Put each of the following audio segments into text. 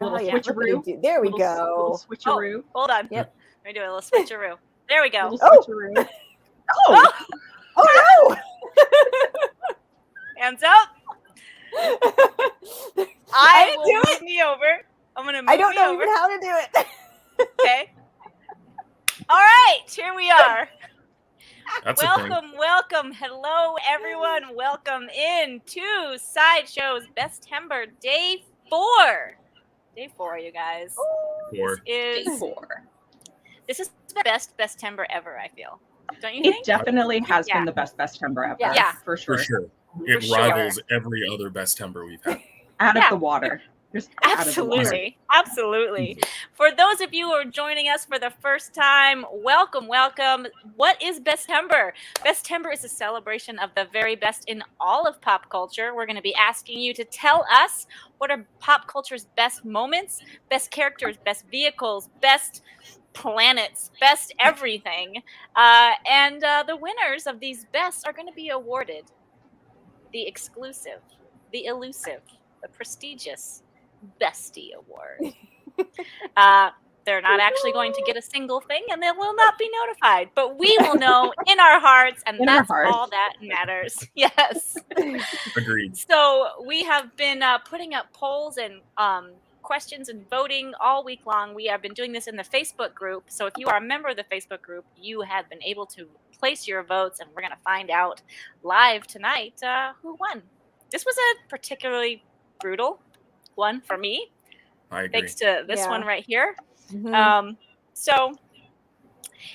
Little switcheroo. There we go. Little switcheroo. Oh, hold on. Yep. Let me do a little switcheroo. There we go. Little switcheroo. Oh! Oh no! Hands up. I didn't will do move me over. I'm going to move I don't me know over. even how to do it. Okay. All right. Here we are. That's a thing. Welcome. Hello, everyone. Welcome in to Sideshow's Bestember Day 4. Day 4, you guys. Four. This Day 4. is the best Bestember ever, I feel. Don't you It think? definitely has Yeah. been the best Bestember ever. Yeah. For sure. For sure. For It sure. rivals every other Bestember we've had. Out Yeah. of the water. Just out of the water. Absolutely. For those of you who are joining us for the first time, welcome. What is Bestember? Bestember is a celebration of the very best in all of pop culture. We're going to be asking you to tell us what are pop culture's best moments, best characters, best vehicles, best planets, best everything. And the winners of these bests are going to be awarded the exclusive, the elusive, the prestigious Bestie Award. They're not actually going to get a single thing, and they will not be notified, but we will know in our hearts, and that's all that matters. Yes. Agreed. So we have been putting up polls and questions and voting all week long. We have been doing this in the Facebook group. So if you are a member of the Facebook group, you have been able to place your votes, and we're going to find out live tonight who won. This was a particularly brutal one for me. I agree. Thanks to this one right here. Mm-hmm. So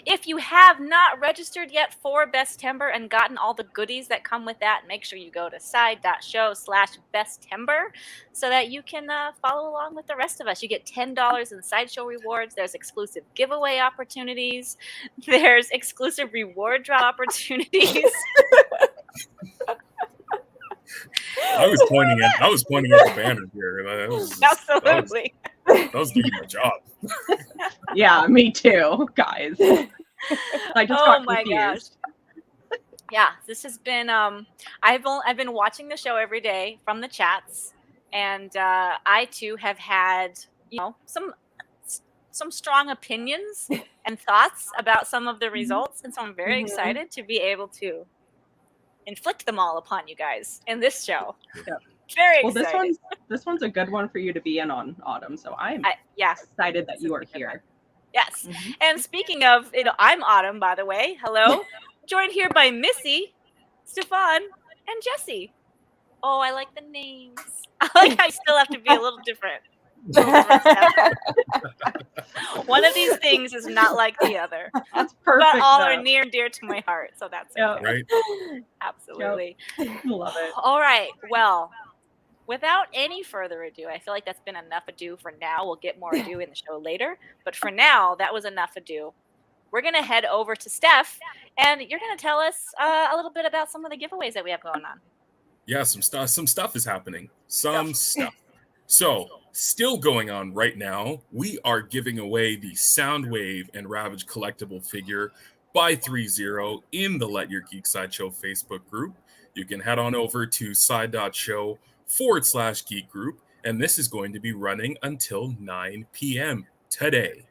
if you have not registered yet for Bestember and gotten all the goodies that come with that, make sure you go to side.show/Bestember so that you can follow along with the rest of us. You get $10 in Sideshow rewards. There's exclusive giveaway opportunities. There's exclusive reward drop opportunities. I was pointing at the banner here. Absolutely. That was doing my job. Yeah, me too, guys. I just got confused. Gosh. Yeah, this has been I've been watching the show every day from the chats, and I too have had, some strong opinions and thoughts about some of the results, and so I'm very excited to be able to inflict them all upon you guys in this show. Yeah. Very excited. This one's a good one for you to be in on, Autumn. So I'm excited that you are here. Yes. Mm-hmm. And speaking of, I'm Autumn, by the way. Hello. Joined here by Missy, Stefan, and Jesse. Oh, I like the names. I like how you still have to be a little different. One of these things is not like the other. That's perfect. But all are near and dear to my heart, so that's okay. Right. Absolutely. Love it. All right. Well, without any further ado, I feel like that's been enough ado for now. We'll get more ado in the show later, but for now, that was enough ado. We're going to head over to Steph, and you're going to tell us a little bit about some of the giveaways that we have going on. Yeah, some stuff is happening. Some stuff. So, still going on right now, we are giving away the Soundwave and Ravage collectible figure by 3-0 in the Let Your Geek Sideshow Facebook group. You can head on over to side.show/geek group, and this is going to be running until 9 p.m. today.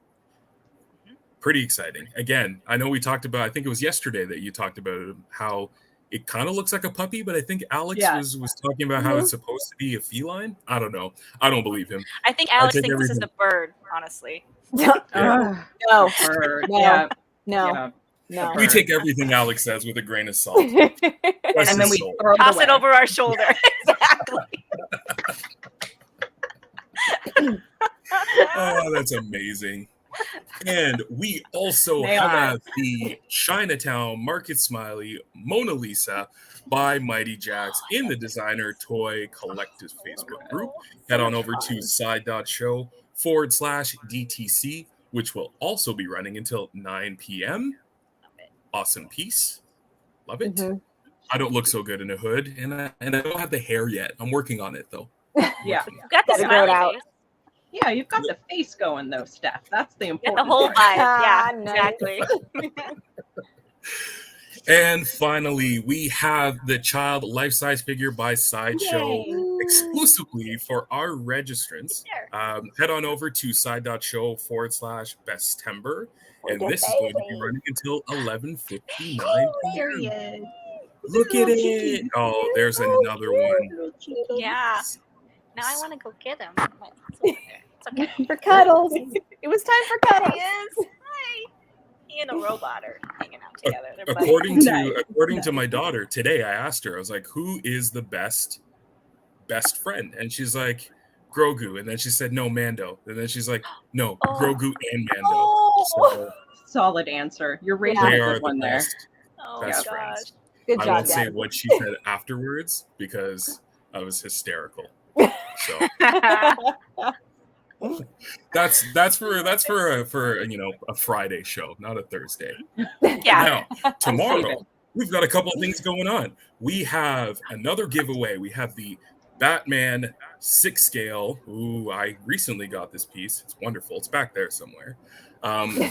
Pretty exciting. Again, I know we talked about, I think it was yesterday that you talked about how it kind of looks like a puppy, but I think Alex was talking about how it's supposed to be a feline. I don't know. I don't believe him. I think Alex thinks this is a bird, honestly. No. Bird. No. We take everything Alex says with a grain of salt. And then we toss it over our shoulder. Exactly. Oh, that's amazing. And we also have the Chinatown Market Smiley Mona Lisa by Mighty Jax in the Designer Toy Collectors Facebook group. Head on over to side.show/DTC, which will also be running until 9 p.m. Awesome piece. Love it. Mm-hmm. I don't look so good in a hood, and I don't have the hair yet. I'm working on it, though. Yeah. You've got the smiley face. Yeah, you've got the face going, though, Steph. That's the important the whole part. vibe. Yeah, exactly. And finally, we have the child life-size figure by Sideshow exclusively for our registrants, head on over to side.show/Bestember. And this is going to be running until 11:59 Period. Look at it. Oh, there's another one. Yeah. Now I want to go get him. It's okay. For cuddles. It was time for cuddles. He is. Hi. He and a robot are hanging out together. They're According to my daughter, today I asked her, I was like, who is the best friend? And she's like, Grogu. And then she said, no, Mando. And then she's like, no, Grogu and Mando. So, solid answer. You're raising they a are good the one there. best friends. Good I job, won't say Dad. what she said afterwards because I was hysterical. So that's for a Friday show, not a Thursday. Yeah. Now, tomorrow we've got a couple of things going on. We have another giveaway. We have the Batman 6 scale. Ooh, I recently got this piece. It's wonderful. It's back there somewhere.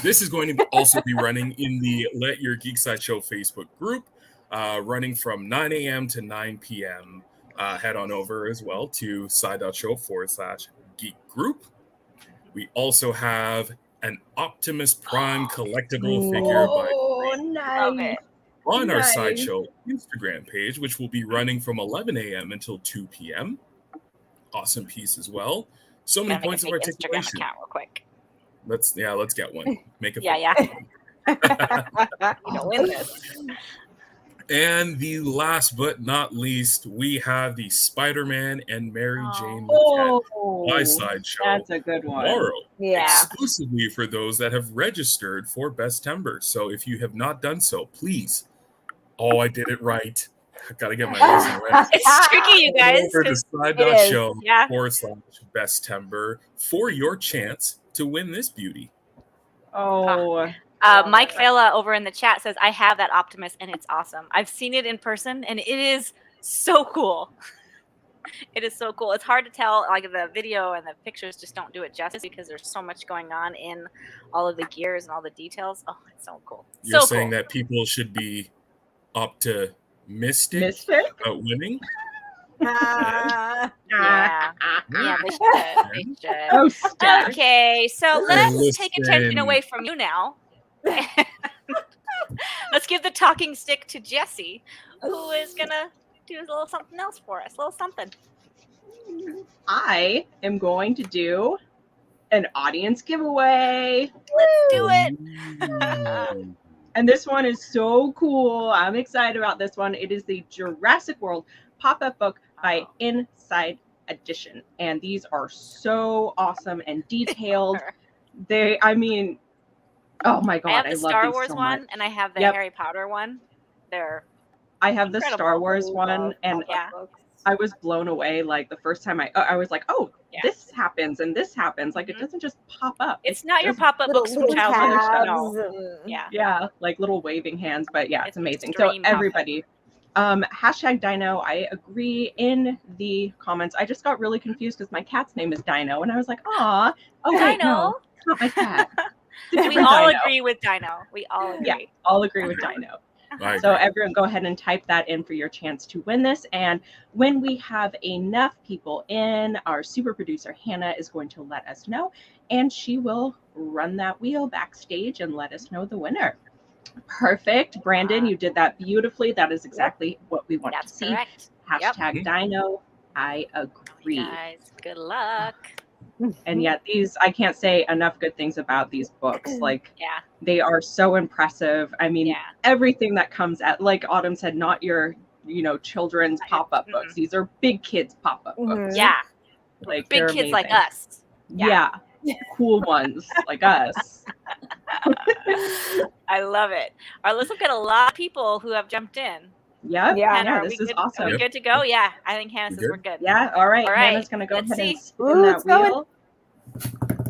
This is going to also be running in the Let Your Geek Side Show Facebook group, running from 9 a.m. to 9 p.m. Head on over as well to side.show/geek group. We also have an Optimus Prime collectible figure nice. on our Sideshow Instagram page, which will be running from 11 a.m. until 2 p.m. Awesome piece as well. So many points of articulation. Instagram account real quick. Let's get one. Make it Yeah. You win this. And the last but not least, we have the Spider-Man and Mary Jane by Sideshow. That's a good one. Tomorrow, Yeah. exclusively for those that have registered for Bestember. So if you have not done so, please. Oh, I did it right. I gotta get my lesson right. It's tricky, you guys. Over to side.show/Bestember for your chance to win this beauty. Oh. Mike Fela over in the chat says, I have that Optimus and it's awesome. I've seen it in person and it is so cool. It is so cool. It's hard to tell, like the video and the pictures just don't do it justice because there's so much going on in all of the gears and all the details. Oh, it's so cool. You're saying that people should be optimistic about winning? Yeah, they should. Oh, Steph. Okay, so let's take attention away from you now. Let's give the talking stick to Jesse, who is gonna do a little something else for us. A little something. I am going to do an audience giveaway. Let's do it. And this one is so cool. I'm excited about this one. It is the Jurassic World pop-up book by Inside Edition. And these are so awesome and detailed. Oh my God, I have the love Star these Wars so one much. and I have the Harry Potter one. I have the Star Wars one, and I was blown away. Like the first time I was like, oh, this happens and this happens. Like it doesn't just pop up. It's not your pop-up books from childhood. No. Yeah, like little waving hands, but yeah, it's amazing. So everybody, hashtag Dino. I agree in the comments. I just got really confused because my cat's name is Dino, and I was like, oh wait, no, it's not my cat. We all agree with Dino. We all agree. Yeah, all agree with Dino. So everyone go ahead and type that in for your chance to win this. And when we have enough people in, our super producer Hannah is going to let us know, and she will run that wheel backstage and let us know the winner. Perfect. Brandon, you did that beautifully. That is exactly what we want to see. Correct. Hashtag Dino. I agree. Guys, good luck. And yet I can't say enough good things about these books. Like, they are so impressive. I mean, everything that comes at, like Autumn said, not your, children's pop-up books. These are big kids pop-up books. Yeah. Like big kids like us. Yeah. Cool ones like us. I love it. All right, let's look at a lot of people who have jumped in. Yep. Hannah, this is awesome. Are we good to go? Yeah, I think Hannah says we're good. Yeah, all right. Hannah's going to go ahead and spin that wheel.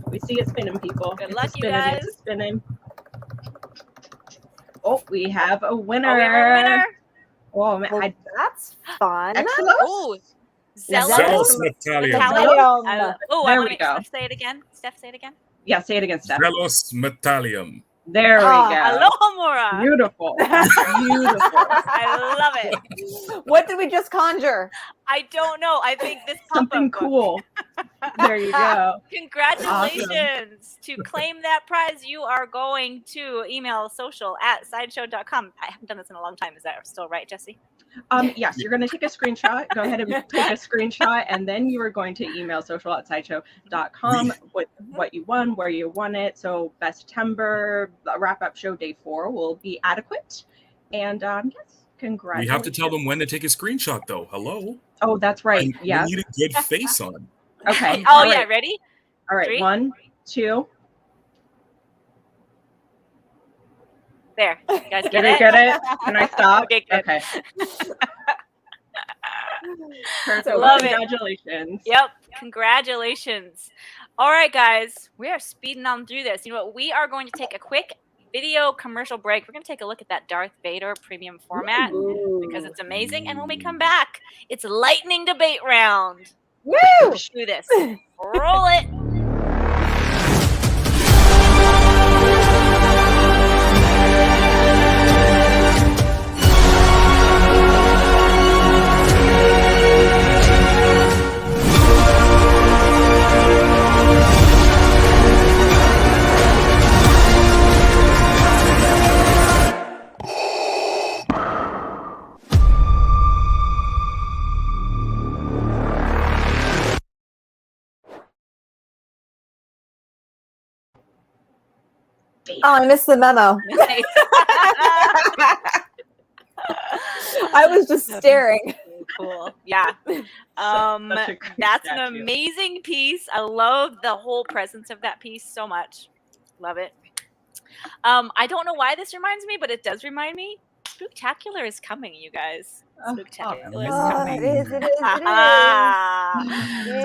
We see it spinning, people. Good luck, you guys. It's spinning. Oh, we have a winner. Oh, we have a winner. Oh, man. That's fun. Oh, Zealous Metalium. Oh, there we go. Steph, say it again. Yeah, say it again, Steph. Zealous Metalium. There we go. Aloha Mora. Beautiful. Beautiful. I love it. What did we just conjure? I don't know. I think this Something pop-up book. cool. There you go. Congratulations. To claim that prize, you are going to email social@sideshow.com. I haven't done this in a long time. Is that still right, Jesse? Yes, you're going to take a screenshot. Go ahead and take a screenshot, and then you are going to email social@sideshow.com with what you won, where you won it. So Bestember wrap-up show day 4 will be adequate. And yes, congratulations. We have to tell them when to take a screenshot, though. Hello. Oh, that's right. We Yes. need a good face on. Okay. Oh, All yeah. right. Ready? All right. 3. 1, 2. There. You guys Did get we it? get it? Can I stop? Okay, good. Okay. Perfect. Love it. Congratulations. Yep. Congratulations. All right, guys. We are speeding on through this. You know what? We are going to take a quick video commercial break. We're going to take a look at that Darth Vader premium format because it's amazing. And when we come back, it's lightning debate round. Woo! Let's do this. Roll it. Oh, I missed the memo. Nice. I was just staring. Cool. Yeah. Such a great That's an statue. amazing piece. I love the whole presence of that piece so much. Love it. I don't know why this reminds me, but it does remind me. Spooktacular is coming, you guys. Spooktacular is Oh, coming. it is.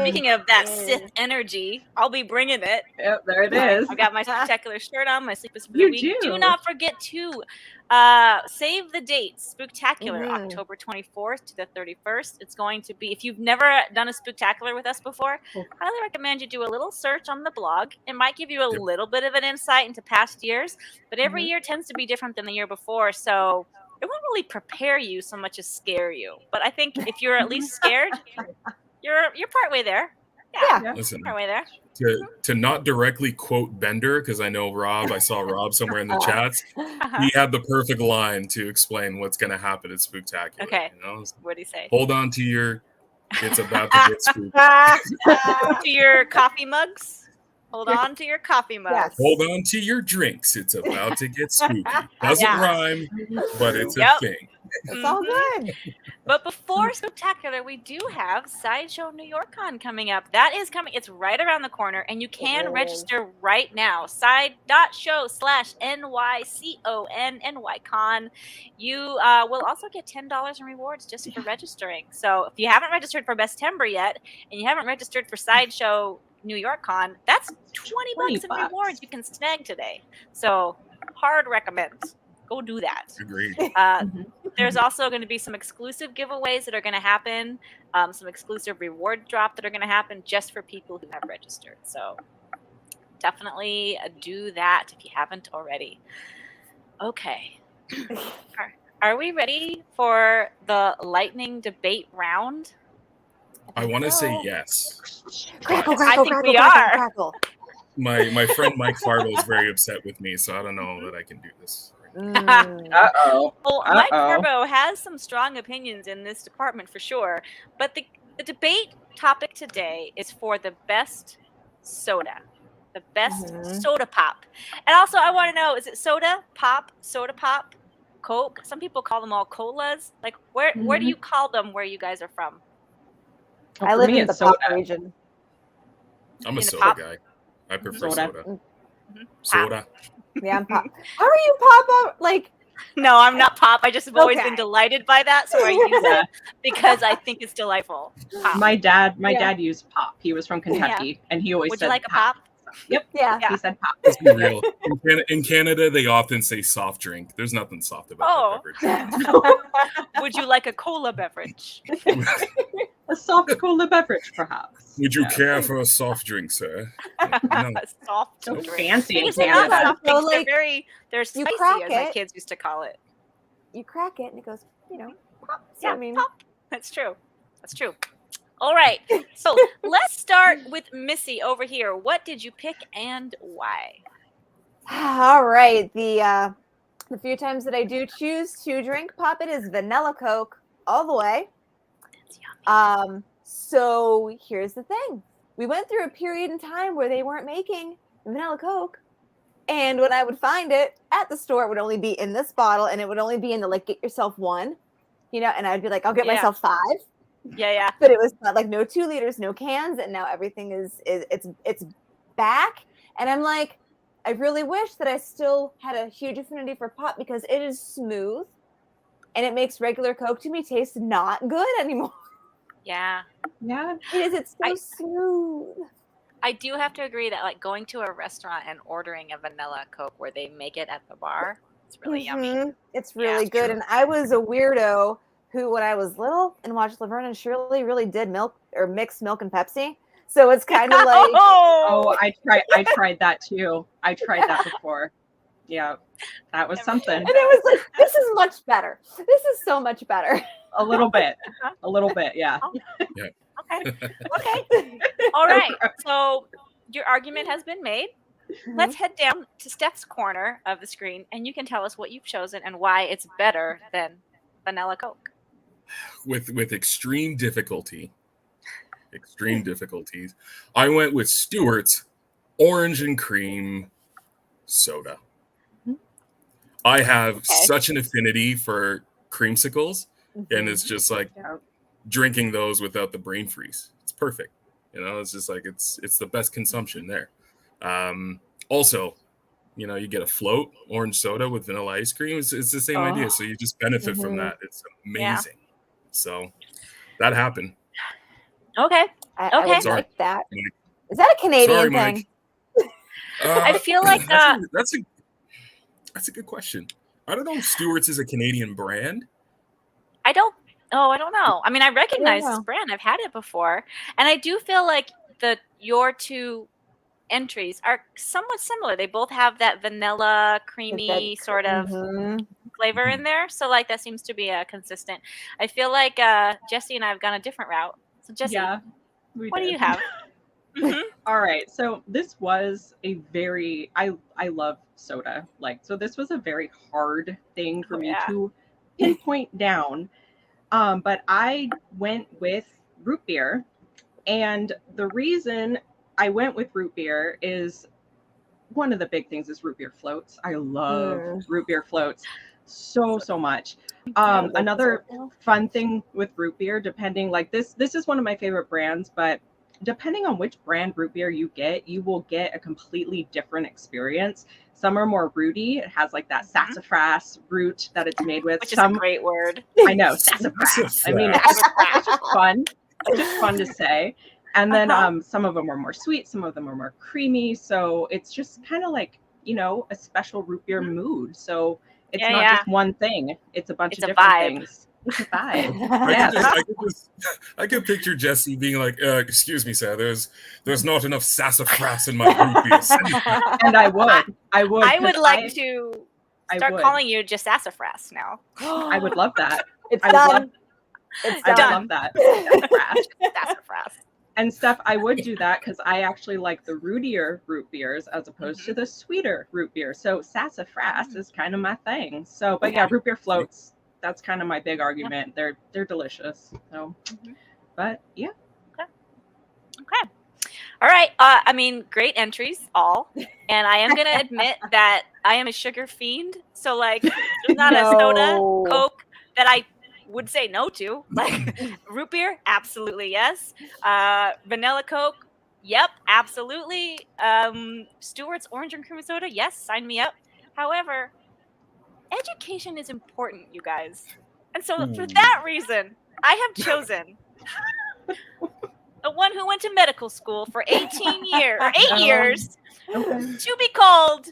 Speaking of that Sith energy, I'll be bringing it. Yep, there it is. I've got my spectacular shirt on, my sleep is for the You week. do. Do not forget to save the date. Spooktacular, October 24th to the 31st. It's going to be, if you've never done a Spooktacular with us before, highly recommend you do a little search on the blog. It might give you a little bit of an insight into past years, but every year tends to be different than the year before. So it won't really prepare you so much as scare you. But I think if you're at least scared, you're partway there. Yeah. Listen, Partway there. to not directly quote Bender, because I know Rob, I saw Rob somewhere in the chats. He had the perfect line to explain what's going to happen at Spooktacular. Okay. You know? What do you say? Hold on to your, it's about to get spooky. To your coffee mugs. Hold on to your coffee mugs. Yes. Hold on to your drinks. It's about to get spooky. Doesn't Yeah. rhyme, but it's Yep. a thing. It's all good. But before Spooktacular, we do have Sideshow New York Con coming up. That is coming. It's right around the corner, and you can register right now. Side.show/NYCONNYCon. You will also get $10 in rewards just for registering. So if you haven't registered for Bestember yet, and you haven't registered for Sideshow New York Con, that's 20 bucks in rewards you can snag today. So hard recommend. Go do that. Agreed. There's also going to be some exclusive giveaways that are going to happen, some exclusive reward drop that are going to happen just for people who have registered. So definitely do that if you haven't already. Okay. Are we ready for the lightning debate round? I want to say yes. Crackle, but crackle, I think crackle, we crackle, are. crackle. my friend Mike Fargo is very upset with me, so I don't know that I can do this. Uh-oh. Well, Mike Farbo has some strong opinions in this department for sure. But the debate topic today is for the best soda. The best soda pop. And also, I want to know, is it soda pop, Coke? Some people call them all colas. Like, where do you call them where you guys are from? I live in the pop region. I'm a In the soda pop? guy. I prefer soda. Mhm. Soda. Yeah, I'm pop. How are you pop? Like, No, I'm not pop. I just have always Okay. been delighted by that, so I use it because I think it's delightful. Pop. My dad used pop. He was from Kentucky, and he always Would said you like a pop? Yep. yeah. He said pop. Let's be real. In Canada, they often say soft drink. There's nothing soft about that beverage. Would you like a cola beverage? A soft cola beverage, perhaps. Would you care for a soft drink, sir? No. Soft So drink. fancy in These are not Canada. soft drinks. So, like, they're you spicy, crack as my it. kids used to call it. You crack it and it goes, pop. So, Yeah, I mean, pop. That's true. That's true. All right. So let's start with Missy over here. What did you pick and why? all right. The few times that I do choose to drink pop, it is vanilla Coke all the way. That's yummy. So here's the thing. We went through a period in time where they weren't making vanilla Coke. And when I would find it at the store, it would only be in this bottle and it would only be in the like get yourself one, and I'd be like, I'll get myself 5. Yeah. But it was not like no 2 liters, no cans, and now everything it's back. And I'm like, I really wish that I still had a huge affinity for pop because it is smooth and it makes regular Coke to me taste not good anymore. Yeah. Yeah. It's so smooth. I do have to agree that like going to a restaurant and ordering a vanilla Coke where they make it at the bar, it's really yummy. It's really good. true. And I was a weirdo who, when I was little and watched Laverne and Shirley, really did mix milk and Pepsi. So it's kind of like, Oh, I tried that too. I tried that before. Yeah, that was something. and it was like, this is much better. This is so much better. A little bit, yeah. Okay. All right. So your argument has been made. Let's head down to Steph's corner of the screen, and you can tell us what you've chosen and why it's better than vanilla Coke. With extreme difficulties, I went with Stewart's orange and cream soda. I have such an affinity for creamsicles, and it's just like drinking those without the brain freeze. It's perfect. It's just like it's the best consumption there. Also, you get a float orange soda with vanilla ice cream. It's the same idea. So you just benefit from that. It's amazing. So that happened. Okay. I would Sorry. like that. Mike. Is that a Canadian Sorry, thing? Mike. I feel like that's a good question. I don't know if Stewart's is a Canadian brand. I don't know. I mean, I recognize this know. brand. I've had it before. And I do feel like your two entries are somewhat similar. They both have that vanilla, creamy sort of flavor in there. So like that seems to be a consistent. I feel like Jesse and I have gone a different route. So Jesse, what do you have? All right. So this was a very I love soda. So this was a very hard thing for me to pinpoint down. But I went with root beer. And the reason I went with root beer is one of the big things is root beer floats. I love root beer floats so much. Another fun thing with root beer, depending this is one of my favorite brands, but depending on which brand root beer you will get a completely different experience. Some are more rooty. It has like that sassafras root that it's made with. Which is a great word. I know, sassafras. I mean, it's just fun. It's just fun to say. And then some of them are more sweet, some of them are more creamy. So it's just kind of like, a special root beer mood. So it's not just one thing. It's a bunch of different things. It's a vibe. I could picture Jesse being like, excuse me, sir, there's not enough sassafras in my root beers. And I would. I would like to start calling you just sassafras now. I would love that. It's done. I love that. Sassafras. And Steph, I would do that because I actually like the rootier root beers as opposed to the sweeter root beer. So sassafras is kind of my thing. So, but yeah, root beer floats. That's kind of my big argument. They're delicious. So, but yeah. Okay. All right. I mean, great entries, all. And I am going to admit that I am a sugar fiend. So, there's not a soda, Coke that I would say no to. Root beer, absolutely yes. Vanilla Coke, yep, absolutely. Stewart's orange and cream soda, yes, sign me up. However, education is important, you guys. And so for that reason, I have chosen the one who went to medical school for 8 years to be called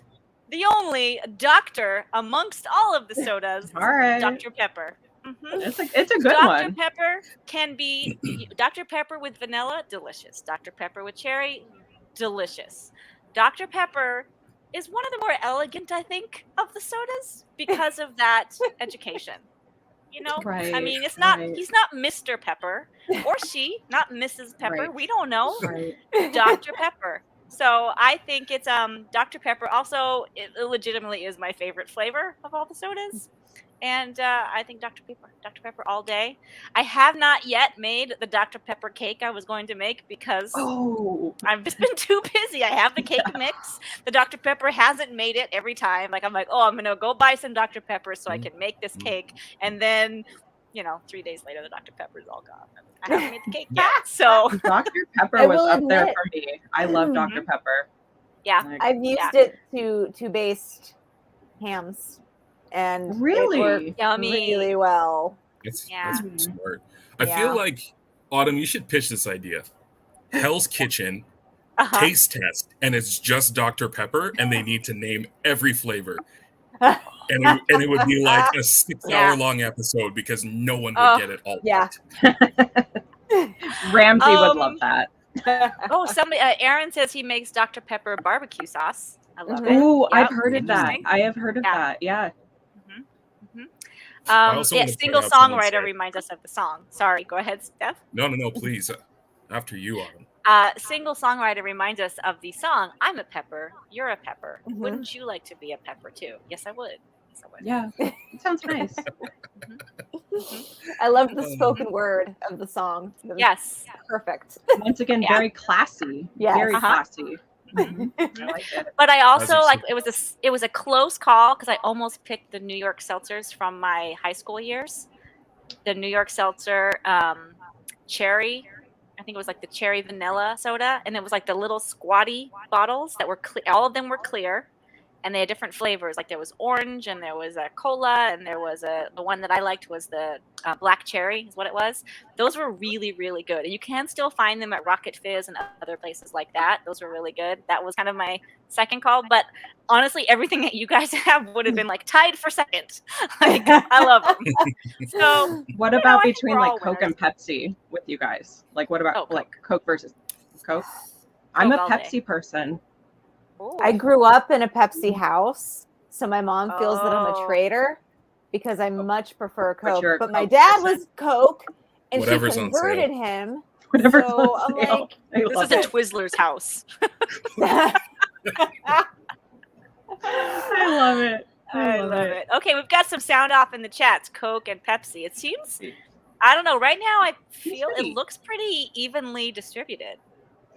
the only doctor amongst all of the sodas, all right. Dr. Pepper. It's a good Dr. one. Pepper can be Dr. Pepper with vanilla, delicious. Dr. Pepper with cherry, delicious. Dr. Pepper is one of the more elegant, I think, of the sodas because of that education. You know, Right. I mean, he's not Mr. Pepper or she, not Mrs. Pepper. Right. We don't know. Right. Dr. Pepper. So I think it's Dr. Pepper. Also, it legitimately is my favorite flavor of all the sodas. And I think Dr. Pepper all day. I have not yet made the Dr. Pepper cake I was going to make because I've just been too busy. I have the cake mix. The Dr. Pepper hasn't made it every time. Like I'm like, I'm gonna go buy some Dr. Pepper so I can make this cake. And then, 3 days later, the Dr. Pepper is all gone. I haven't made the cake yet. So Dr. Pepper was up there for me. I love Dr. Pepper. Yeah, I've used it to baste hams. And really it worked yummy, really well. That's smart. I Yeah. feel like Autumn, you should pitch this idea: Hell's Kitchen taste test, and it's just Dr. Pepper, and they need to name every flavor, and it would be like a 6-hour-long episode because no one would get it all. Yeah, Ramsey would love that. Somebody, Aaron says he makes Dr. Pepper barbecue sauce. I love it. Ooh, Yep. I've heard of that. I have heard of that. Yeah. Single songwriter reminds us of the song. Sorry, go ahead, Steph. No, please. After you, Autumn. Single songwriter reminds us of the song "I'm a Pepper, You're a Pepper. Wouldn't you like to be a pepper too?" Yes, I would. Yeah, it sounds nice. I love the spoken word of the song. Yes, perfect. Once again, very classy. Yes. Very classy. I like it. But I also it was a close call because I almost picked the New York seltzers from my high school years. The New York seltzer cherry, I think it was like the cherry vanilla soda, and it was like the little squatty bottles that were clear. All of them were clear, and they had different flavors. Like there was orange, and there was a cola, and there was the one that I liked was the black cherry is what it was. Those were really, really good. And you can still find them at Rocket Fizz and other places like that. Those were really good. That was kind of my second call. But honestly, everything that you guys have would have been like tied for second. Like I love them. So what about between like Coke and Pepsi with you guys? Like what about like Coke versus Coke? I'm a Pepsi person. Ooh. I grew up in a Pepsi house, so my mom feels that I'm a traitor because I much prefer Coke. But my dad was Coke, and she converted him. Whatever's so on I'm sale. like, this is a Twizzlers house. I love it. I love it. Okay, we've got some sound off in the chats. Coke and Pepsi. It seems, I don't know. Right now, I feel it looks pretty evenly distributed.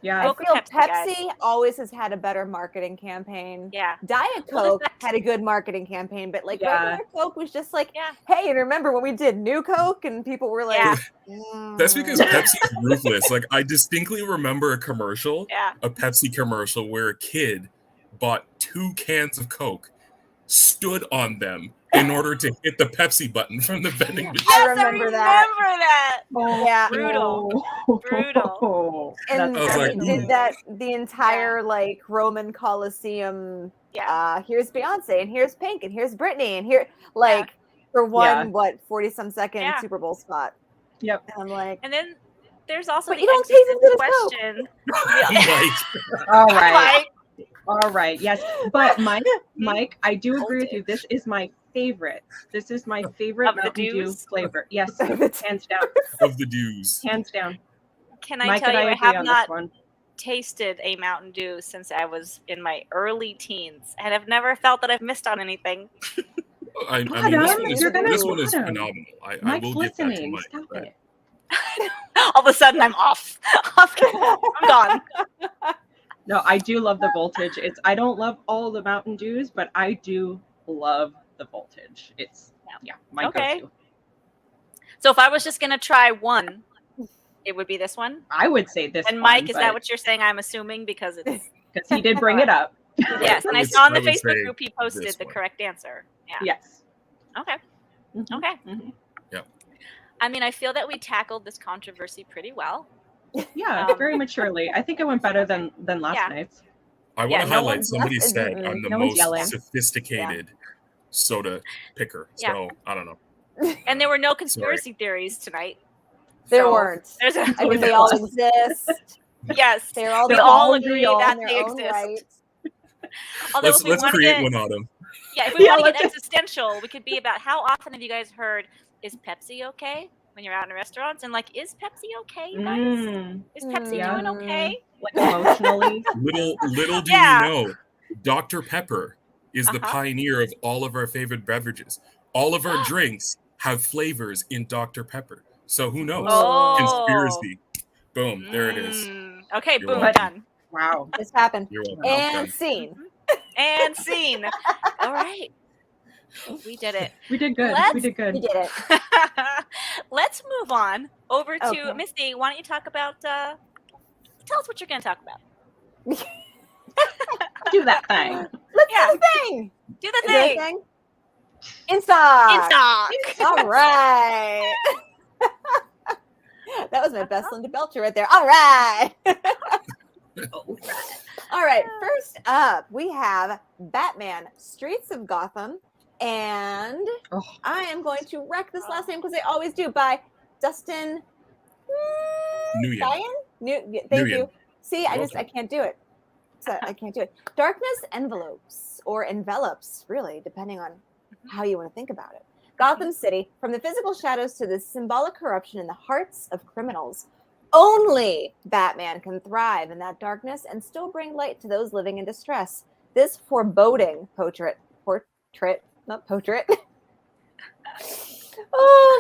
Yeah, I feel Pepsi always has had a better marketing campaign. Yeah, Diet Coke had a good marketing campaign, but like regular Coke was just like, hey, and remember when we did New Coke and people were like, That's because Pepsi's ruthless. Like I distinctly remember a commercial, a Pepsi commercial where a kid bought 2 cans of Coke, stood on them in order to hit the Pepsi button from the vending machine. I remember that. Oh, yeah, brutal. And they did that the entire like Roman Coliseum. Here's Beyonce, and here's Pink, and here's Britney, and here for one 40-some second Super Bowl spot. Yep. And I'm like, and then there's also but you don't taste as good question. All right. Yes. But Mike, I do agree with you. This is my favorite. This is my favorite Mountain Dew flavor. Yes. Hands down. Of the Dews. Hands down. Can I tell you, I have not tasted a Mountain Dew since I was in my early teens, and I've never felt that I've missed on anything. I mean, this one is phenomenal. I will give that to Mike. Stop it. All of a sudden, I'm off. I'm gone. No, I do love the voltage. I don't love all the Mountain Dews, but I do love the voltage. It's my go-to. So if I was just gonna try one, it would be this one. I would say this. And Mike, is that what you're saying? I'm assuming because he did bring it up. Yes, and I saw in the Facebook group he posted the correct answer. Yeah. Yes. Okay. Okay. Yeah. I mean, I feel that we tackled this controversy pretty well. Yeah, very maturely. I think it went better than last night's. I want to highlight somebody said I'm the most sophisticated soda picker. So I don't know. And there were no conspiracy theories tonight. There So weren't. There's a, I mean, they all exist. yes, They're all we all definitely agree real that in their they own exist. right. Although if we let's want to create get, one, Autumn. yeah, if we want to let's get existential, we could be about how often have you guys heard, is Pepsi okay when you're out in restaurants? And like, is Pepsi okay, you guys? Is Pepsi Yeah. doing okay? Like emotionally. Little do Yeah. you know, Dr. Pepper is the pioneer of all of our favorite beverages. All of our drinks have flavors in Dr. Pepper. So who knows? Oh. Conspiracy. Boom. There it is. Okay, You're boom, welcome. done. Wow. This happened. You're welcome. And Done. scene. And scene. All right. We did it. We did good. Let's- We did good. We did it. Let's move on over to Okay. Misty. Why don't you talk about, tell us what you're going to talk about. Do that thing. Let's Yeah. do the thing. Do the Is there a thing. thing? In stock. In stock. All right. That was my best Linda Belcher right there. All right. All right. First up, we have Batman Streets of Gotham. And I am going to wreck this last name because I always do, by Dustin Nguyen. Thank Nguyen. you. See, I welcome. can't do it. So I can't do it. Darkness envelopes, or envelops, really, depending on how you want to think about it. Gotham City, from the physical shadows to the symbolic corruption in the hearts of criminals. Only Batman can thrive in that darkness and still bring light to those living in distress. This foreboding portrait, oh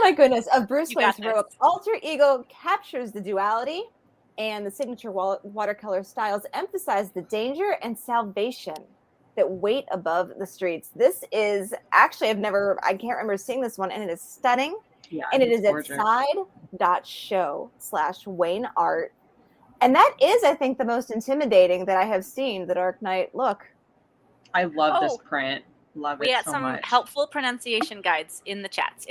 my goodness, of Bruce You got Wayne's this. heroic alter ego captures the duality, and the signature watercolor styles emphasize the danger and salvation that wait above the streets. This is actually, I can't remember seeing this one, and it is stunning. Yeah. And it is gorgeous. at side.show/Wayne Art. And that is, I think, the most intimidating that I have seen the Dark Knight look. I love this Oh. print. Love We it got so some much. helpful pronunciation guides in the chats.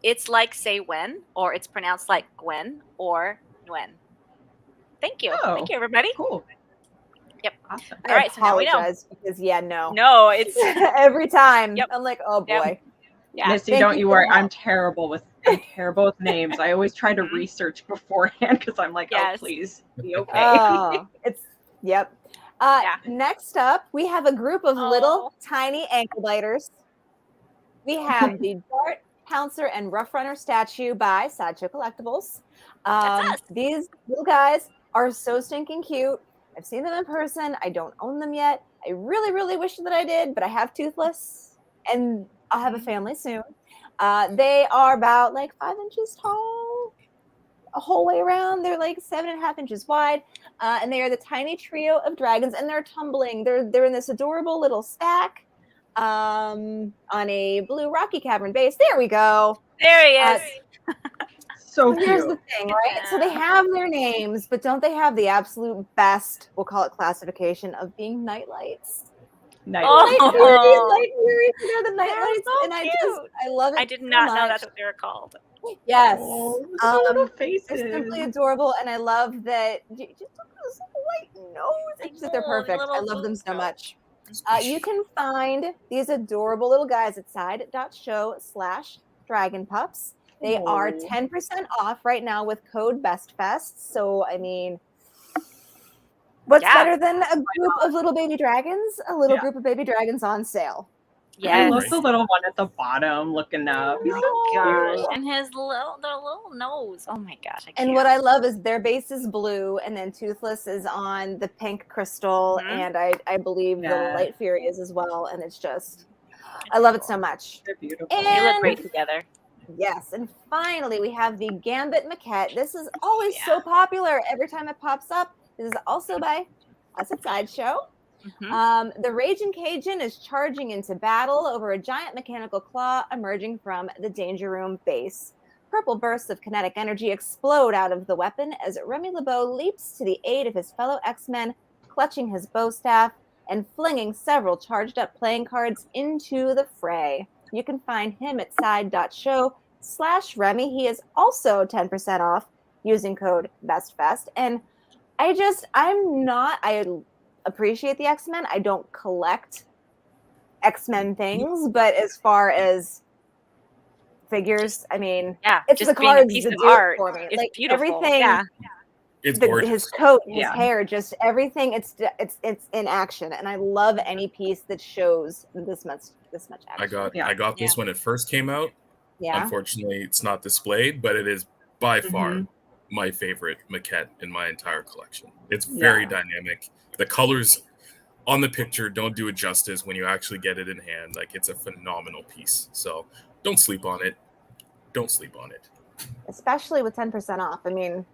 It's like say when, or it's pronounced like Gwen or Gwen. Thank you. Oh. Thank you, everybody. Cool. Yep. Awesome. All right, so now we know. Apologize because, no. No, it's Every time. Yep. I'm like, oh boy. Yep. yeah. Misty, Thank don't you you for worry. the help. I'm terrible with names. I always try to research beforehand because I'm like, Yes. oh, please be okay. Oh, yep. Yeah. Next up, we have a group of Oh. little tiny ankle biters. We have the Dart, Pouncer, and Rough Runner statue by Sideshow Collectibles. That's us. These little guys are so stinking cute. I've seen them in person. I don't own them yet. I really, really wish that I did, but I have Toothless, and I'll have a family soon. They are about like 5 inches tall, a whole way around. They're like 7.5 inches wide, and they are the tiny trio of dragons, and they're tumbling. They're in this adorable little stack on a blue rocky cavern base. There we go. There he is. So Here's cute. the thing, right? So they have their names, but don't they have the absolute best, we'll call it classification, of being nightlights? Nice. Oh. Light Furies, they're the nightlights, so and I cute. love it. I did so not know much. that's what they were called. Yes. Oh, the little faces. They're simply adorable, and I love that. Just look at this little white nose. I It's just, they're know, perfect. I little love them so nose. much. You can find these adorable little guys at side.show/Dragon Pups. They are 10% off right now with code BESTFEST. So, I mean, what's better than a group of little baby dragons? A little group of baby dragons on sale. I Yes. love the little one at the bottom looking up. He's so Gosh, cute. and their little nose. Oh my gosh! I can't. And what I love is their base is blue, and then Toothless is on the pink crystal, and I believe the Light Fury is as well. And it's just, I love it so much. They're beautiful. they And look great together. yes, and finally we have the Gambit maquette. This is always so popular every time it pops up. This is also by us at Sideshow. The Raging Cajun is charging into battle over a giant mechanical claw emerging from the Danger Room base. Purple bursts of kinetic energy explode out of the weapon as Remy LeBeau leaps to the aid of his fellow X-Men, clutching his bow staff and flinging several charged up playing cards into the fray. You can find him at side.show/Remy. He is also 10% off using code BESTFEST. And I appreciate the X-Men. I don't collect X-Men things, but as far as figures. I mean, Yeah, it's just the being a cards piece that of do it art. for me. It's Like beautiful. everything, Yeah. It's gorgeous. his coat, his Yeah. hair, just everything. It's in action, and I love any piece that shows this much action. I got this when it first came out. Yeah. Unfortunately, it's not displayed, but it is by far Mhm. my favorite maquette in my entire collection. It's very dynamic. The colors on the picture don't do it justice when you actually get it in hand. Like, it's a phenomenal piece. So don't sleep on it. Don't sleep on it. Especially with 10% off. I mean,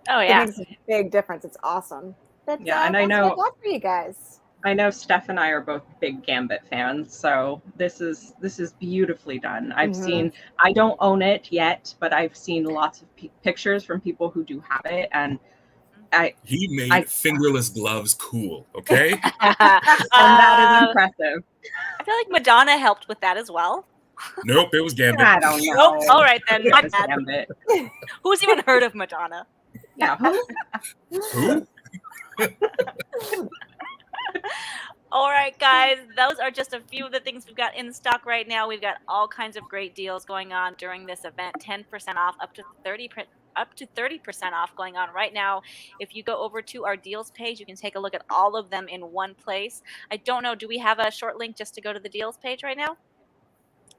Oh it yeah. makes a big difference. It's awesome. But Yeah, and I that's know- what I got for you guys. I know Steph and I are both big Gambit fans, so this is beautifully done. I've Mhm. seen, I don't own it yet, but I've seen lots of pictures from people who do have it, and He made fingerless gloves cool, okay? and that is impressive. I feel like Madonna helped with that as well. Nope, it was Gambit. I don't know. Nope. All right then. Look My at this bad. Gambit. Who's even heard of Madonna? Yeah, who? Who? All right, guys, those are just a few of the things we've got in stock right now. We've got all kinds of great deals going on during this event. 10% off, up to 30% off going on right now. If you go over to our deals page, you can take a look at all of them in one place. I don't know, do we have a short link just to go to the deals page right now?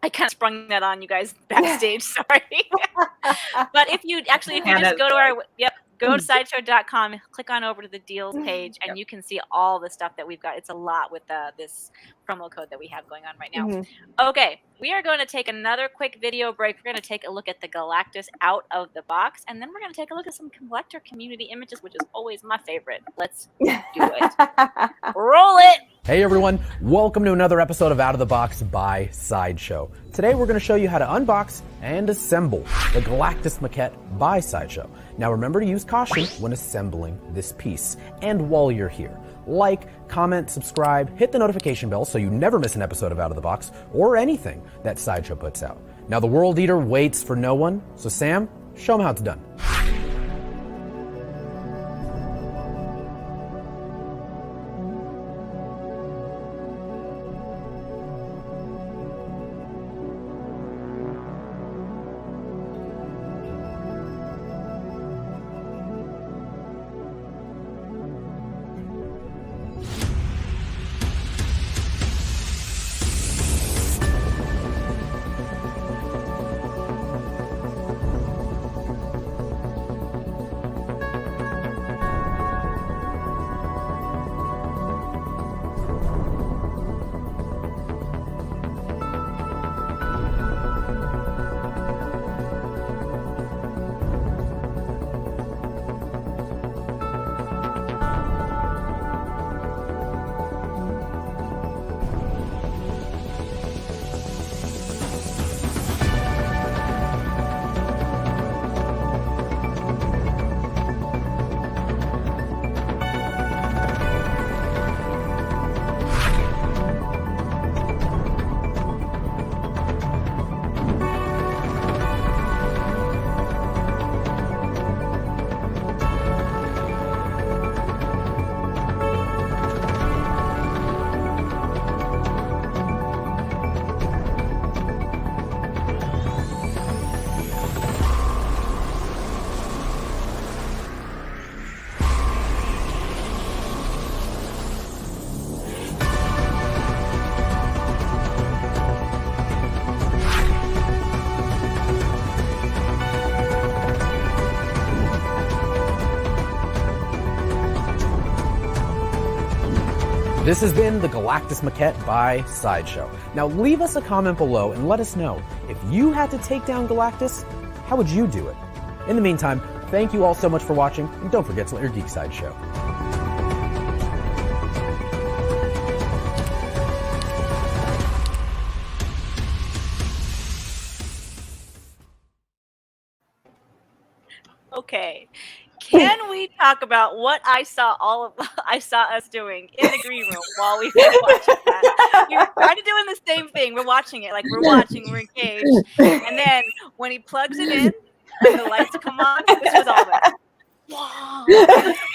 I kind of sprung that on you guys backstage. Sorry. But if you just go to our go to sideshow.com, click on over to the deals page, and you can see all the stuff that we've got. It's a lot with this promo code that we have going on right now. Mhm. Okay, we are going to take another quick video break. We're going to take a look at the Galactus out of the box, and then we're going to take a look at some collector community images, which is always my favorite. Let's do it. Roll it. Hey everyone, welcome to another episode of Out of the Box by Sideshow. Today we're going to show you how to unbox and assemble the Galactus maquette by Sideshow. Now remember to use caution when assembling this piece. And while you're here, like, comment, subscribe, hit the notification bell so you never miss an episode of Out of the Box or anything that Sideshow puts out. Now the World Eater waits for no one, so Sam, show him how it's done. This has been the Galactus maquette by Sideshow. Now leave us a comment below and let us know, if you had to take down Galactus, how would you do it? In the meantime, thank you all so much for watching, and don't forget to let your geek side show. Okay. Can we talk about what I saw us doing in the green room while we were watching that? We were kind of doing the same thing. We're watching it, like we're engaged. And then when he plugs it in and the lights come on, this was all that. Wow.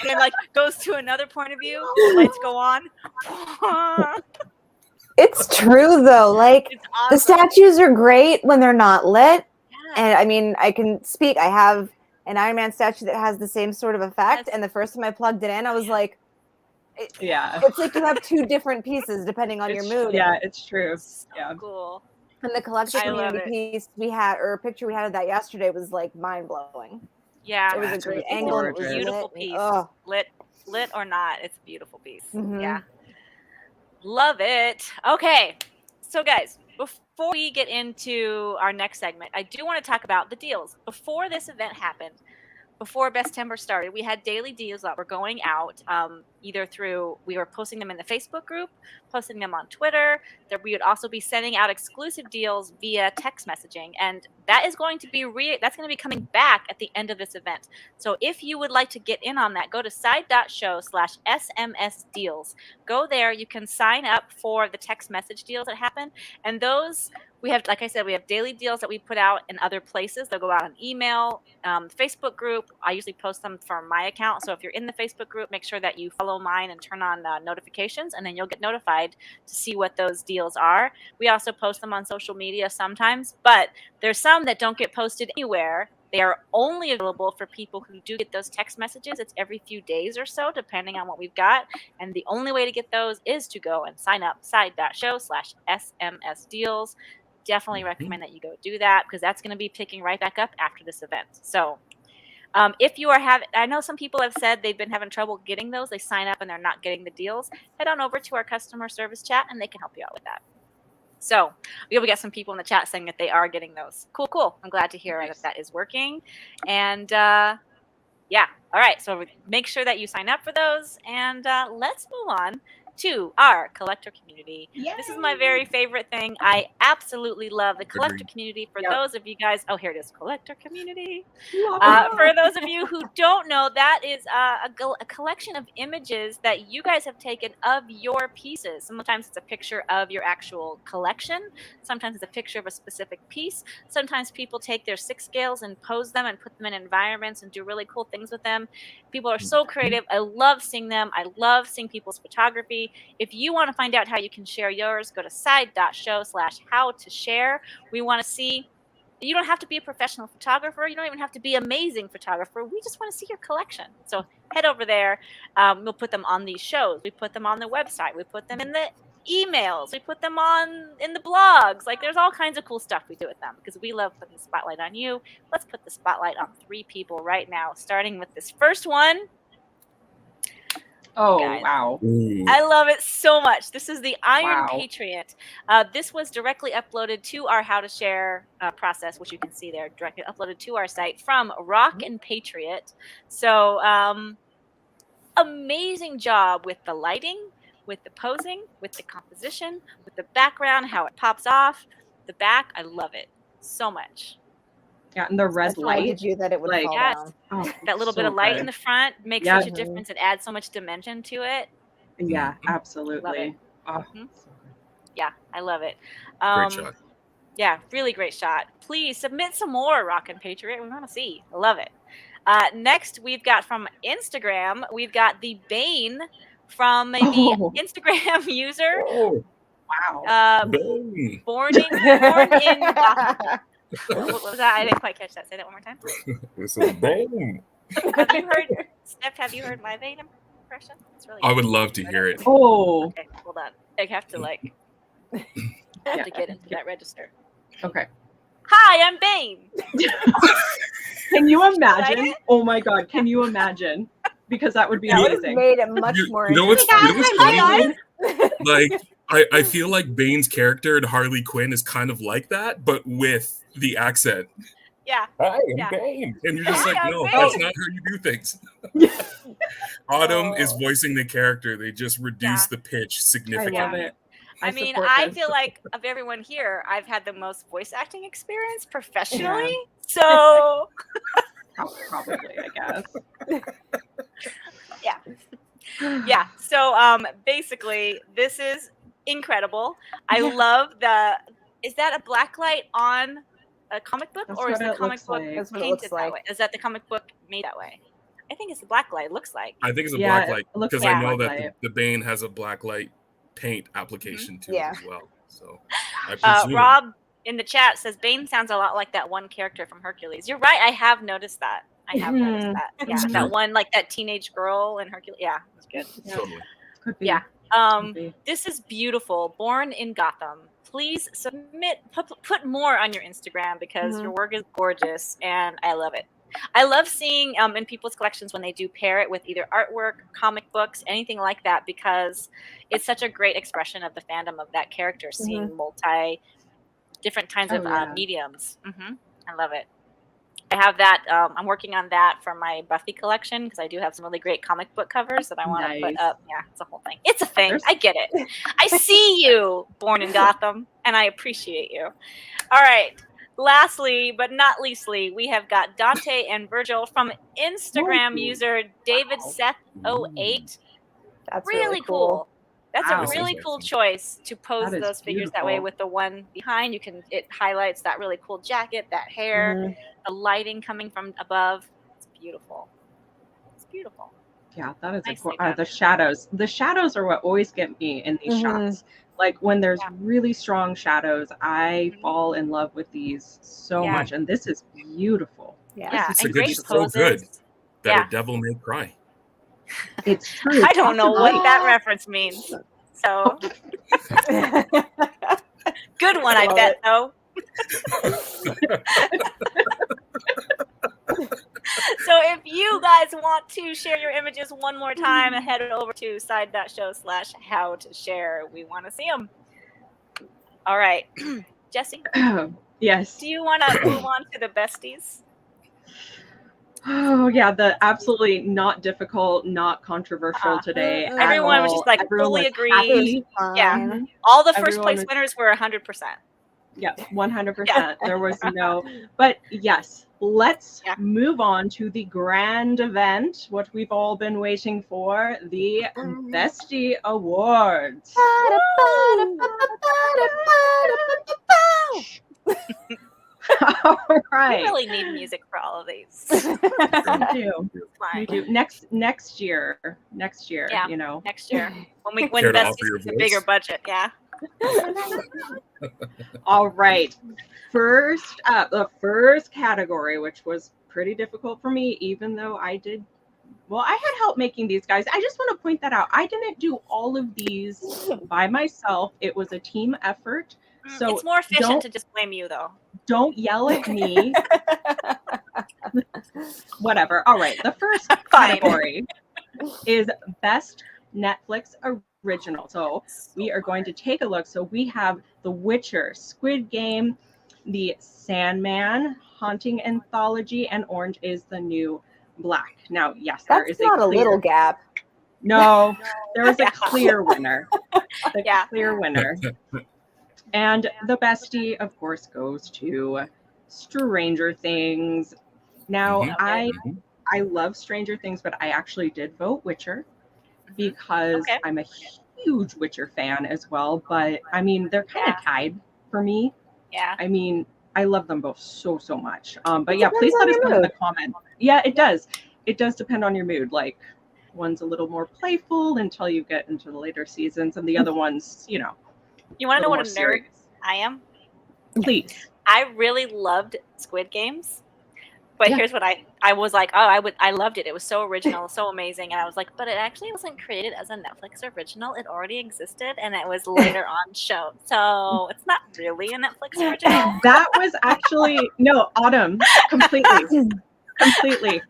Then like goes to another point of view, the lights go on. It's true though. Like It's the awesome. statues are great when they're not lit. Yeah. And I mean, I can speak. I have an Iron Man statue that has the same sort of effect. Yes. And the first time I plugged it in, I was like, Yeah. it's like you have two different pieces depending on your mood. Yeah, it's true. So Yeah. cool. And the collector I love community piece we had, or a picture we had of that yesterday, was like mind blowing. Yeah. It was a That's great really angle. And it was gorgeous. Beautiful lit. piece. Oh, Lit or not, it's a beautiful piece. Mhm. Yeah. Love it. Okay. So guys, before we get into our next segment, I do want to talk about the deals. Before this event happened, before Bestember started, we had daily deals that were going out, either through, we were posting them in the Facebook group, posting them on Twitter. That we would also be sending out exclusive deals via text messaging, and that is going to be that's going to be coming back at the end of this event. So if you would like to get in on that, go to side.show/SMS deals. Go there. You can sign up for the text message deals that happen, and those. We have, like I said, we have daily deals that we put out in other places. They'll go out on email, Facebook group. I usually post them from my account. So if you're in the Facebook group, make sure that you follow mine and turn on notifications, and then you'll get notified to see what those deals are. We also post them on social media sometimes, but there's some that don't get posted anywhere. They are only available for people who do get those text messages. It's every few days or so, depending on what we've got. And the only way to get those is to go and sign up side.show/SMS deals. Definitely recommend that you go do that, because that's going to be picking right back up after this event. So if you are I know some people have said they've been having trouble getting those. They sign up and they're not getting the deals. Head on over to our customer service chat and they can help you out with that. So we got some people in the chat saying that they are getting those. Cool. I'm glad to hear that is working. And yeah. All right. So make sure that you sign up for those, and let's move on to our collector community. Yay. This is my very favorite thing. I absolutely love the collector community. For those of you guys, oh, here it is, collector community. For those of you who don't know, that is a collection of images that you guys have taken of your pieces. Sometimes it's a picture of your actual collection. Sometimes it's a picture of a specific piece. Sometimes people take their 6 scales and pose them and put them in environments and do really cool things with them. People are so creative. I love seeing them. I love seeing people's photography. If you want to find out how you can share yours, go to side.show/how-to-share. We want to see. You don't have to be a professional photographer. You don't even have to be an amazing photographer. We just want to see your collection. So head over there. We'll put them on these shows. We put them on the website. We put them in the emails. We put them in the blogs. Like, there's all kinds of cool stuff we do with them, because we love putting the spotlight on you. Let's put the spotlight on 3 people right now, starting with this first one. Oh, guys. wow. I love it so much. This is the Iron Wow. Patriot. This was directly uploaded to our How to Share process, which you can see there, directly uploaded to our site from Rock and Patriot. So amazing job with the lighting, with the posing, with the composition, with the background, how it pops off. The back, I love it so much. Yeah, and the red light. Did you that it would like, fall yes. down? Oh, That little so bit of light good. in the front makes Yeah. such a difference. It adds so much dimension to it. Yeah, Love absolutely. Oh, Mhm. Yeah, I love it. Great shot. Yeah, really great shot. Please submit some more, Rock and Patriot. We want to see. I love it. Next, we've got from Instagram, we've got the Bane from the Oh. Instagram user. Oh, wow. boom. Born in Gotham. What was that? I didn't quite catch that. Say that one more time. This is boom. Have you heard, Steph, have you heard my Bane impression? It's really I good. would love to hear it. Oh, Okay, hold on. I have to I have to get into that register. okay. Hi, I'm Bane. Can you imagine? it? Oh my God, can you imagine? Because that would be That would have amazing. made it much more You know what's interesting. funny? Like, I feel like Bane's character in Harley Quinn is kind of like that, but with the accent. Yeah. Hi, I'm Yeah. Bane. And you're just Hi, like, I'm no, Bane. that's not how you do things. Autumn is Oh. voicing the character. They just reduce the pitch I significantly. love it. I mean, support I this. feel like of everyone here, I've had the most voice acting experience professionally. So Probably, I guess. yeah. So basically, this is incredible. I love is that a blacklight on a comic book, That's or is what the it comic looks book like. That's what it painted looks that like. way? Is that the comic book made that way? I think it's the blacklight. It looks like. I think it's a Yeah, black light it looks because like I know black that light. the Bane has a black light paint application to Yeah. it as well. So I presume. Rob in the chat says Bane sounds a lot like that one character from Hercules. You're right. I have noticed that. Yeah, That's that true. one, like that teenage girl in Hercules. Yeah, it's good. Totally. Could be. Yeah. Could be. This is beautiful. Born in Gotham. Please put more on your Instagram because your work is gorgeous and I love it. I love seeing in people's collections when they do pair it with either artwork, comic books, anything like that, because it's such a great expression of the fandom of that character, seeing different kinds of mediums. I love it. I have that. I'm working on that for my Buffy collection because I do have some really great comic book covers that I want to put up. Yeah, it's a whole thing. It's a thing. I get it. I see you, Born in Gotham, and I appreciate you. All right. Lastly, but not leastly, we have got Dante and Virgil from Instagram user David Seth 08. That's really cool. That's Wow. a really cool choice to pose those figures that way with the one behind. It highlights that really cool jacket, that hair, the lighting coming from above. It's beautiful. It's beautiful. Yeah, that is Nicely the done. shadows. The shadows are what always get me in these shots. Like when there's really strong shadows, I fall in love with these so much, and this is beautiful. Yeah, It's and a good, great so poses. good that a devil may cry. It's true. I don't know what that reference means. So good one, I bet, though. So if you guys want to share your images one more time, head over to side.show/how-to-share. We want to see them. All right. Jesse? Yes. Do you want to move on to the besties? Oh, yeah. The absolutely not difficult, not controversial today. Everyone was just like fully agreed. Yeah. All the first place winners were 100%. Yeah, 100%. There was no, but yes, let's move on to the grand event, what we've all been waiting for, the Bestie Awards. All right. We really need music for all of these. We do. Next year, yeah, you know. Next year. When Besties gets a bigger budget, yeah. All right. First up, the first category, which was pretty difficult for me, even though I had help making these guys. I just want to point that out. I didn't do all of these by myself. It was a team effort. So it's more efficient to just blame you, though. Don't yell at me. Whatever. All right. The first category is Best Netflix Original. So we are going to take a look. So we have The Witcher, Squid Game, The Sandman, Haunting Anthology, and Orange is the New Black. Now, yes, there is not a little gap. No, there is a clear winner. Clear winner. And the bestie, of course, goes to Stranger Things. Now, I love Stranger Things, but I actually did vote Witcher because I'm a huge Witcher fan as well. But I mean, they're kind of tied for me. Yeah. I mean, I love them both so much. But yeah, please let us know in the comment. Yeah, it does. It does depend on your mood. Like, one's a little more playful until you get into the later seasons, and the other one's, you know. You want to know what a nerd serious. I am? Please. I really loved Squid Games, but here's what I was like. I loved it. It was so original, so amazing, and I was like, but it actually wasn't created as a Netflix original. It already existed, and it was later on shown, so it's not really a Netflix original. That was actually Autumn, completely.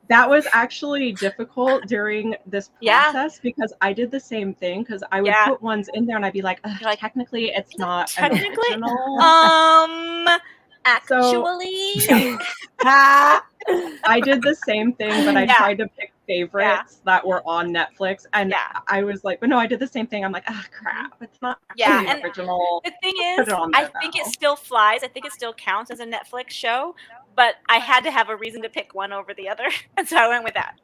That was actually difficult during this process because I did the same thing because I would put ones in there and I'd be like, technically it's not an original. Actually. I did the same thing, but I tried to pick favorites that were on Netflix, and I was like, but no, I did the same thing. I'm like, crap, it's not and original. The thing is, I think it still flies. I think it still counts as a Netflix show, but I had to have a reason to pick one over the other, and so I went with that.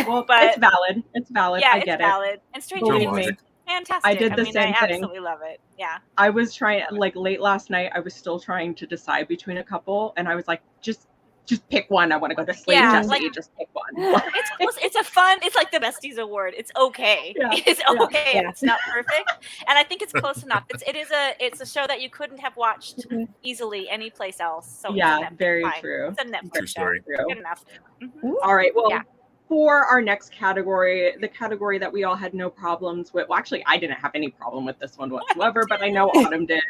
Well, but it's valid. It's valid. Yeah, I get it's valid. And Stranger Things, fantastic. I did the same thing. I absolutely love it. Yeah. I was trying, like late last night, I was still trying to decide between a couple, and I was like, just just pick one. I want to go to sleep. Yeah, Jesse, like- just pick one. It's close. It's a fun. It's like the Besties Award. It's okay. Yeah, It's yeah, okay. yeah. It's not perfect, and I think it's close enough. It's a show that you couldn't have watched easily anyplace else. So Yeah, it's a Netflix very fine. true. It's a Netflix True story. show. Good enough. Mhm. All right. Well, Yeah. for our next category, the category that we all had no problems with. Well, actually, I didn't have any problem with this one whatsoever, but I know Autumn did.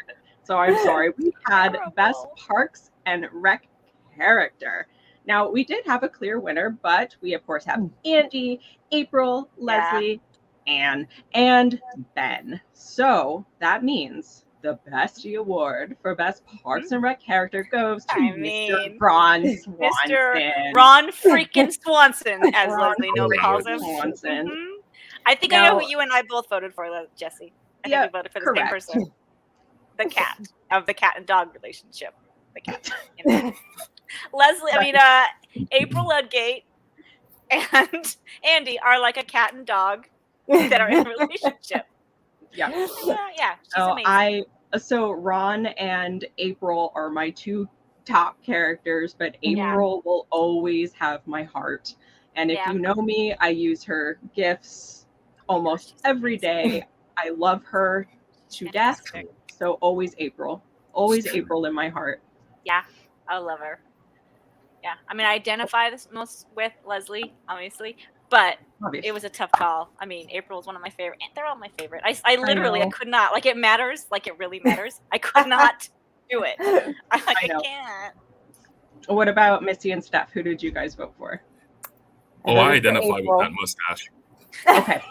So I'm sorry. We had Best Terrible. Parks and Rec Character. Now, we did have a clear winner, but we, of course, have Andy, April, Leslie, Anne, and Ben. So that means the Bestie Award for Best Parks and Rec Character goes to I Mr. mean, Ron Mr. Swanson. Ron freaking Swanson, as Ron Leslie Noel calls him. Swanson. Mhm. I think I know Now- who you and I both voted for, Jesse. I Yeah, think we voted for the same correct. person. The cat of the cat and dog relationship. The cat. You know. Leslie, April Ludgate and Andy are like a cat and dog that are in a relationship. Yeah. Yeah, she's Oh, amazing. So Ron and April are my two top characters, but Yeah. April will always have my heart. And if Yeah. you know me, I use her gifts almost every day. I love her to death. Fantastic. So always April. Always April in my heart. Yeah, I love her. Yeah, I identify this most with Leslie, obviously, but Obviously. it was a tough call. April is one of my favorite. They're all my favorite. I literally, I know. could not. Like, it matters. Like, it really matters. I could not do it. I know. can't. What about Missy and Steph? Who did you guys vote for? Oh, I identify with that mustache. Okay,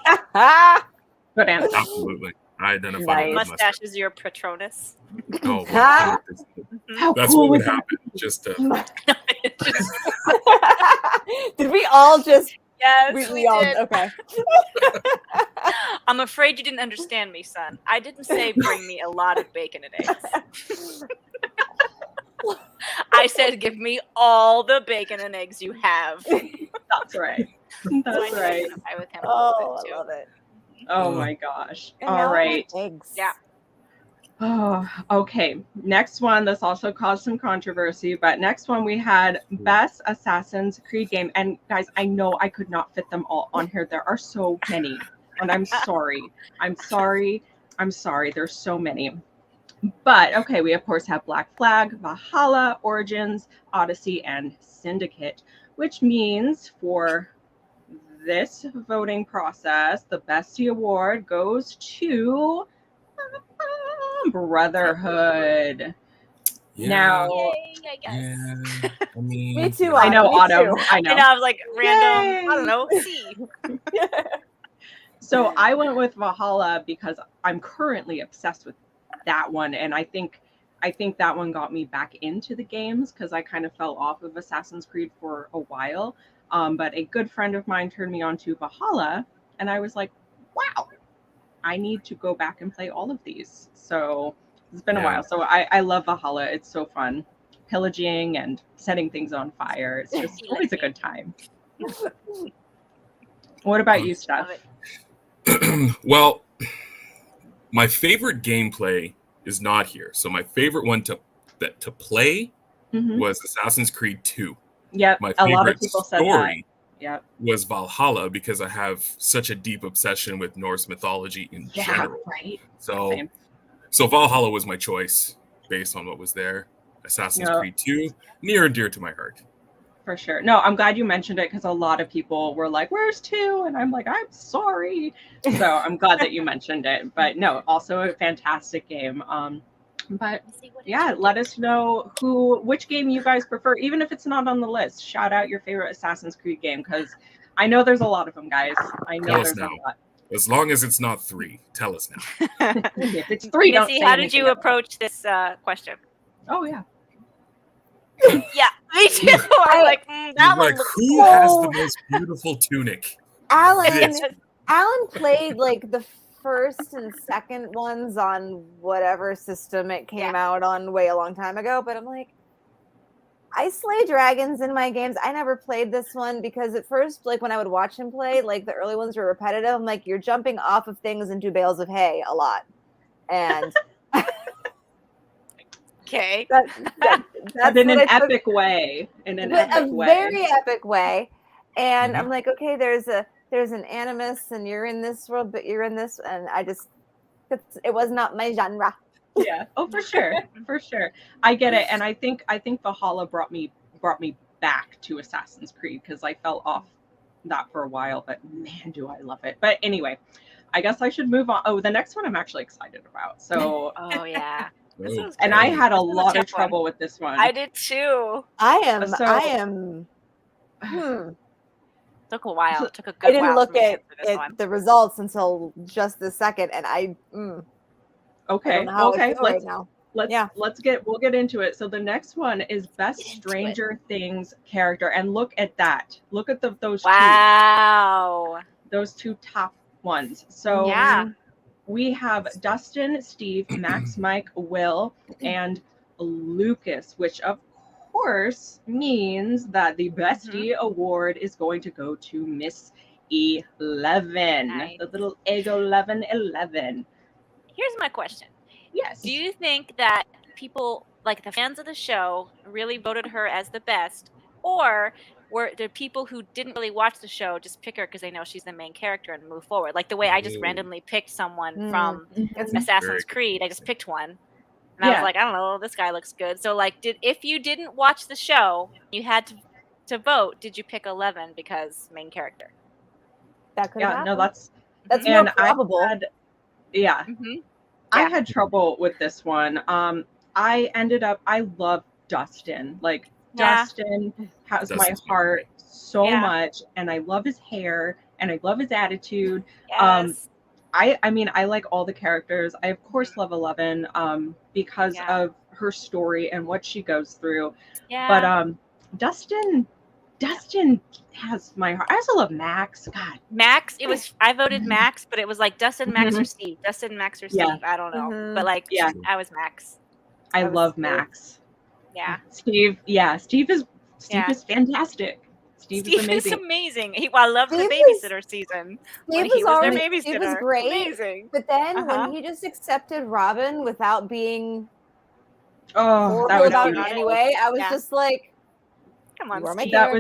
good answer. Absolutely. I identify Nice. with that Mustache is your Patronus. Oh, Ah. 100%. How That's cool what would is that? happen. Just Did we all just? Yes, We all did. okay. I'm afraid you didn't understand me, son. I didn't say bring me a lot of bacon and eggs. I said give me all the bacon and eggs you have. That's right. That's I right. identify with him a Oh, little I bit too. love it. Oh my gosh. And All now I right. want eggs. Yeah. Oh, okay. Next one. This also caused some controversy, but next one we had Best Assassin's Creed game. And guys, I know I could not fit them all on here. There are so many, and I'm sorry. I'm sorry. There's so many. But okay, we of course have Black Flag, Valhalla, Origins, Odyssey, and Syndicate, which means for this voting process, the Bestie Award goes to Brotherhood. Yeah. Now, Yay, I guess. Yeah. I mean, Me too, I know, Me Autumn. too. I know. And I was like random, Yay. I don't know, C. So I went with Valhalla because I'm currently obsessed with that one, and I think that one got me back into the games because I kind of fell off of Assassin's Creed for a while. But a good friend of mine turned me on to Valhalla, and I was like, wow, I need to go back and play all of these. So it's been a while. So I love Valhalla. It's so fun. Pillaging and setting things on fire. It's just always a good time. What about you, Steph? Love it. Well, my favorite gameplay is not here. So my favorite one to play Mhm. was Assassin's Creed 2. Yep. My A lot of favorite people said that. story Yep. was Valhalla because I have such a deep obsession with Norse mythology in Yeah, general. right. So, Same. so Valhalla was my choice based on what was there. Assassin's Yeah. Creed 2, near and dear to my heart. For sure. No, I'm glad you mentioned it because a lot of people were like, "Where's 2?" And I'm like, "I'm sorry." So I'm glad that you mentioned it. But no, also a fantastic game. But yeah, let us know which game you guys prefer, even if it's not on the list. Shout out your favorite Assassin's Creed game because I know there's a lot of them, guys. I know Tell us there's a now. lot. As long as it's not 3, tell us now. If it's 3, don't Missy, say how did anything you else. approach this question? Oh yeah. Yeah, me too. I'm like, that You're one like, looks who has the most beautiful tunic? Alan This. Alan played like the first and second ones on whatever system it came out on way a long time ago, but I'm like, I slay dragons in my games. I never played this one because at first, like when I would watch him play, like the early ones were repetitive. I'm like, you're jumping off of things into bales of hay a lot. And Okay. That's But in what an I took- epic way. In an but epic a way. very epic way. And Mhm. I'm like, okay, there's an animus, and you're in this world, but you're in this, and it was not my genre. Yeah. Oh, for sure. For sure. I get it. And I think Valhalla brought me back to Assassin's Creed because I fell off that for a while, but man, do I love it. But anyway, I guess I should move on. Oh, the next one I'm actually excited about. So Oh yeah. This Oh, was and great. I had a This was lot of tough one. trouble with this one. I did too. I am. Took a while. So- It took a I good didn't while look for me to at get through this one. the results until just this second, and I Okay. don't know how I Okay. feel right now. We'll get into it. So the next one is Best Get into it. Stranger Things character, and look at that. Look at those two top ones. So Yeah. we have Dustin, Steve, Max, Mike, Will, and Lucas, which of course means that the Bestie Award is going to go to Miss 11, Nice. the little egg 11. Here's my question. Yes. Do you think that people, like the fans of the show, really voted her as the best? Or were the people who didn't really watch the show just pick her because they know she's the main character and move forward? Like the way I just randomly picked someone from Assassin's Creed. I just picked one. And I was like, I don't know, this guy looks good. So like if you didn't watch the show, you had to vote, did you pick 11 because main character? That could Yeah, no, that's and more probable. I had trouble with this one. I love Dustin. Like Dustin has my heart so much, and I love his hair and I love his attitude. Yes. I mean, I like all the characters. I of course love 11 because of her story and what she goes through. Yeah. But Dustin has my heart. I also love Max. God. Max, I voted Max, but it was like Dustin, Max, or Steve. Dustin, Max, or Steve. Yeah. I don't know. But like I was Max. I love Max. Yeah. Steve is fantastic. Steve is amazing. I loved the babysitter season. Steve was their babysitter. Steve was great. Amazing. But then when he just accepted Robin without being horrible that was about beautiful. it anyway, I was just like, come on, Steve. That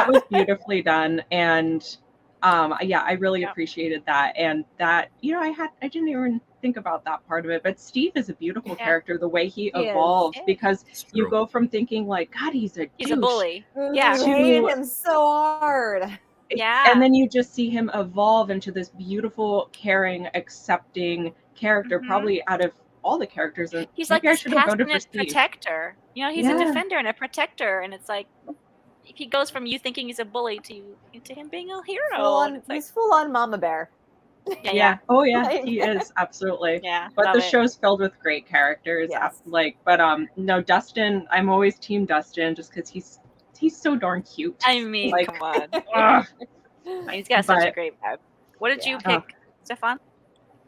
was beautifully done. And I really appreciated that. And that, I didn't even think about that part of it, but Steve is a beautiful character, the way he evolves, because you go from thinking like, God, he's a bully. Yeah. I hated him so hard. Yeah. And then you just see him evolve into this beautiful, caring, accepting character, probably out of all the characters. And he's like this passionate protector. He's a defender and a protector, and it's like he goes from you thinking he's a bully to him being a hero. He's full on mama bear. Yeah. Oh yeah, he is absolutely. Yeah. But the show's filled with great characters. Yes. No, Dustin. I'm always team Dustin just because he's so darn cute. I mean, come on. He's got such a great vibe. What did you pick, Stefan?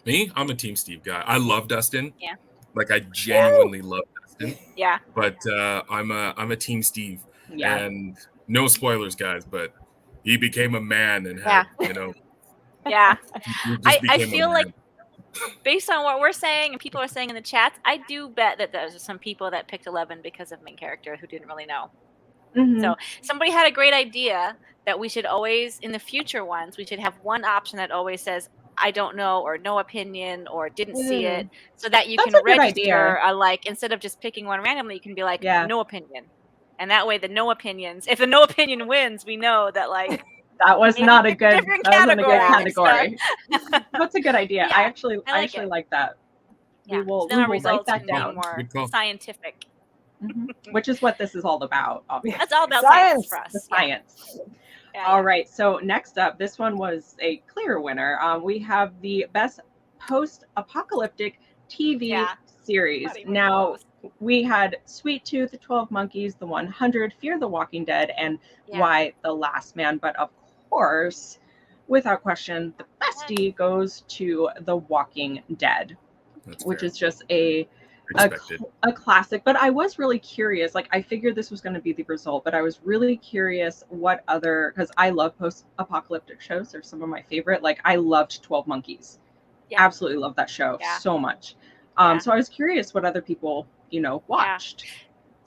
Me? I'm a Team Steve guy. I love Dustin. Yeah. Like I genuinely love Dustin. Yeah. But I'm a Team Steve. Yeah. And no spoilers, guys, but he became a man and had, Yeah. I I feel like based on what we're saying and people are saying in the chats, I do bet that there's some people that picked 11 because of main character who didn't really know. So somebody had a great idea that we should always, in the future ones, we should have one option that always says, I don't know, or no opinion, or didn't see it, so that you can register instead of just picking one randomly, you can be like, no opinion. And that way the no opinions, if the no opinion wins, we know that that was not a good category. That's a good idea. Yeah, I actually like that. Yeah. We will write that down. More scientific. Which is what this is all about, obviously. That's all about science for us. The science. All right. So next up, this one was a clear winner. We have the best post-apocalyptic TV series. Now, we had Sweet Tooth, The 12 Monkeys, The 100, Fear the Walking Dead, and Why the Last Man. But of course, without question, the bestie goes to The Walking Dead, which is just a classic. But I was really curious. I figured this was going to be the result, but I was really curious what other, because I love post-apocalyptic shows. They're some of my favorite. I loved 12 Monkeys. Absolutely love that show so much. So I was curious what other people watched.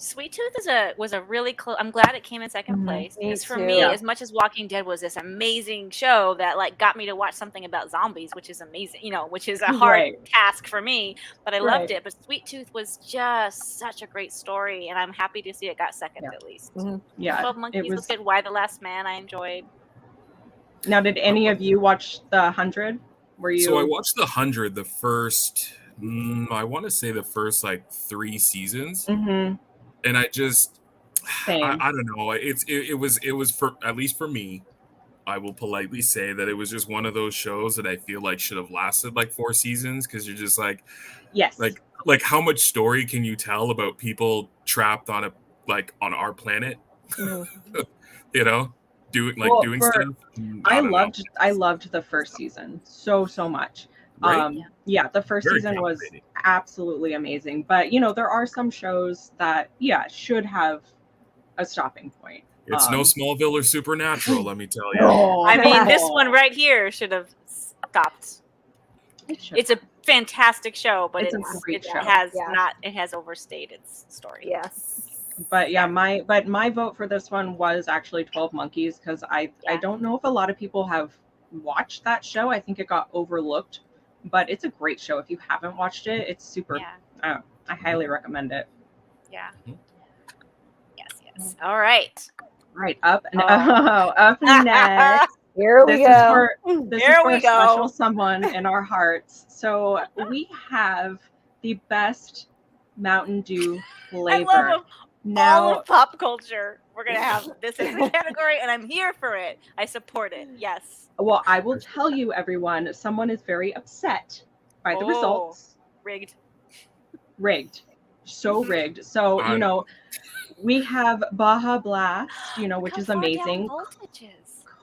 Sweet Tooth was a really close. I'm glad it came in second place because for me, Yeah. as much as Walking Dead was this amazing show that like got me to watch something about zombies, which is amazing, which is a hard task for me, but I loved it. But Sweet Tooth was just such a great story, and I'm happy to see it got second at least. Yeah, 12 Monkeys was good. Why the Last Man I enjoyed. Now, did any of you watch the 100? Were you? So I watched the 100, the first. I want to say the first like 3 seasons. Mm-hmm. And I just, Same. I don't know. It was for, at least for me, I will politely say that it was just one of those shows that I feel like should have lasted like 4 seasons, because you're just like, yes, like how much story can you tell about people trapped on our planet? Doing stuff. I loved the first season so much. Right? The first season was absolutely amazing. But there are some shows that should have a stopping point. It's no Smallville or Supernatural, let me tell you. No, I mean, this one right here should have stopped. It's a fantastic show, but it has overstayed its story. Yes. But my vote for this one was actually 12 Monkeys, because I don't know if a lot of people have watched that show. I think it got overlooked, but it's a great show. If you haven't watched it, it's super. I highly recommend it. Yeah. Yes. All right. Up next. Here we go. This is for a special someone in our hearts. So we have the best Mountain Dew flavor. I love all of pop culture. We're gonna have this as a category, and I'm here for it. I support it. Yes. Well, I will tell you, everyone. Someone is very upset by the results. Rigged. So rigged. So we have Baja Blast, which is amazing.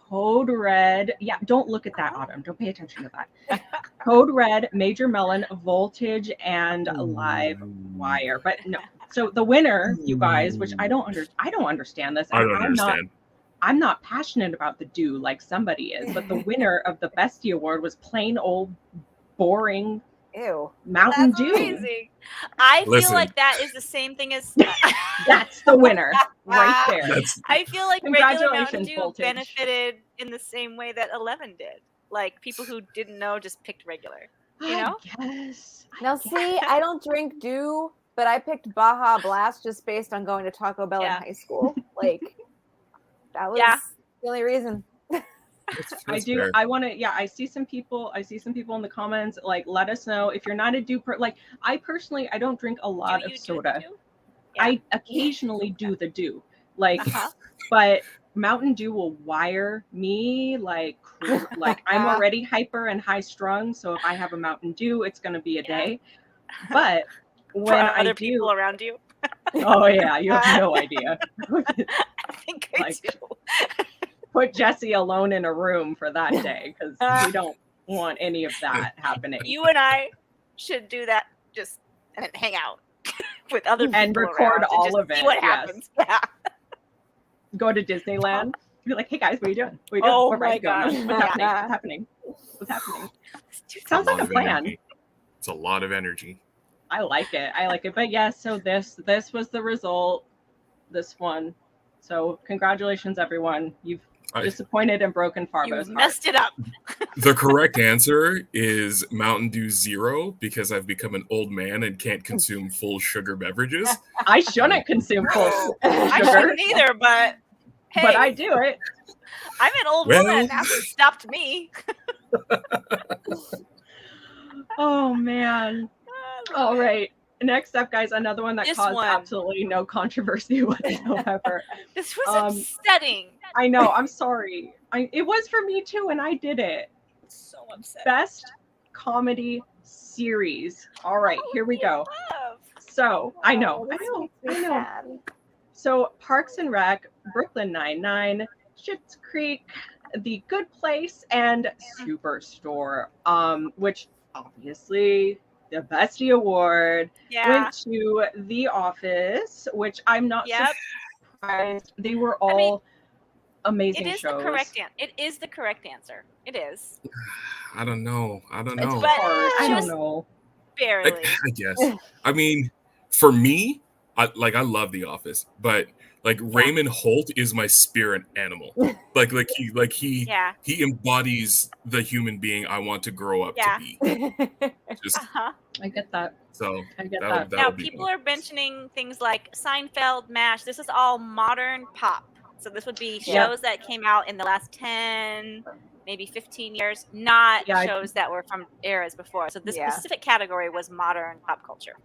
Code Red. Yeah, don't look at that, Autumn. Don't pay attention to that. Code Red, Major Melon, Voltage, and Live Wire. But no. So the winner, you guys, which I don't understand this. I don't understand. I'm not passionate about the Dew like somebody is, but the winner of the Bestie Award was plain old boring Mountain Dew. Amazing. I feel like that is the same thing as that's the winner right there. I feel like regular Mountain Dew benefited in the same way that 11 did. Like people who didn't know just picked regular. Yes. Now see, I don't drink Dew, but I picked Baja Blast just based on going to Taco Bell in high school. Like that was the only reason. I do. Fair. I want to. I see some people in the comments. Like, let us know if you're not a Dew. I personally, I don't drink a lot of soda. I occasionally do the Dew. But Mountain Dew will wire me like I'm already hyper and high strung. So if I have a Mountain Dew, it's going to be a day. But when other people around you. Oh yeah, you have no idea. I think I do. Put Jesse alone in a room for that day, because we don't want any of that happening. You and I should do that, just and hang out with other people and record all of it. See what happens. Yeah. Go to Disneyland. Be like, hey guys, what are you doing? What are you doing? Oh my gosh. What's happening? Sounds like a plan. It's a lot of energy. I like it. But yes, so this was the result. This one. So congratulations, everyone. You've disappointed and broken Farbo's heart. Messed it up. The correct answer is Mountain Dew Zero, because I've become an old man and can't consume full sugar beverages. I shouldn't consume full sugar. I shouldn't either, but hey. But I do it. I'm an old woman. That stopped me. Oh, man. All right. Next up, guys, another one that caused absolutely no controversy whatsoever. This was upsetting. I know. I'm sorry. It was for me too, and I did it. So upsetting. Best comedy series. All right, here we go. So I know. So Parks and Rec, Brooklyn Nine-Nine, Schitt's Creek, The Good Place, and Superstore. Which obviously. The Bestie Award went to The Office, which I'm not surprised. They were all amazing shows. It is the correct answer. It is. I don't know. I don't know. Barely. I guess. I mean, for me, I love The Office, but like Raymond Holt is my spirit animal. He embodies the human being I want to grow up to be. Just I get that. so I get that'll that. Now, be people fun. are mentioning things like Seinfeld, MASH. This is all modern pop. So this would be shows that came out in the last 10, maybe 15 years, not shows that were from eras before. So this specific category was modern pop culture.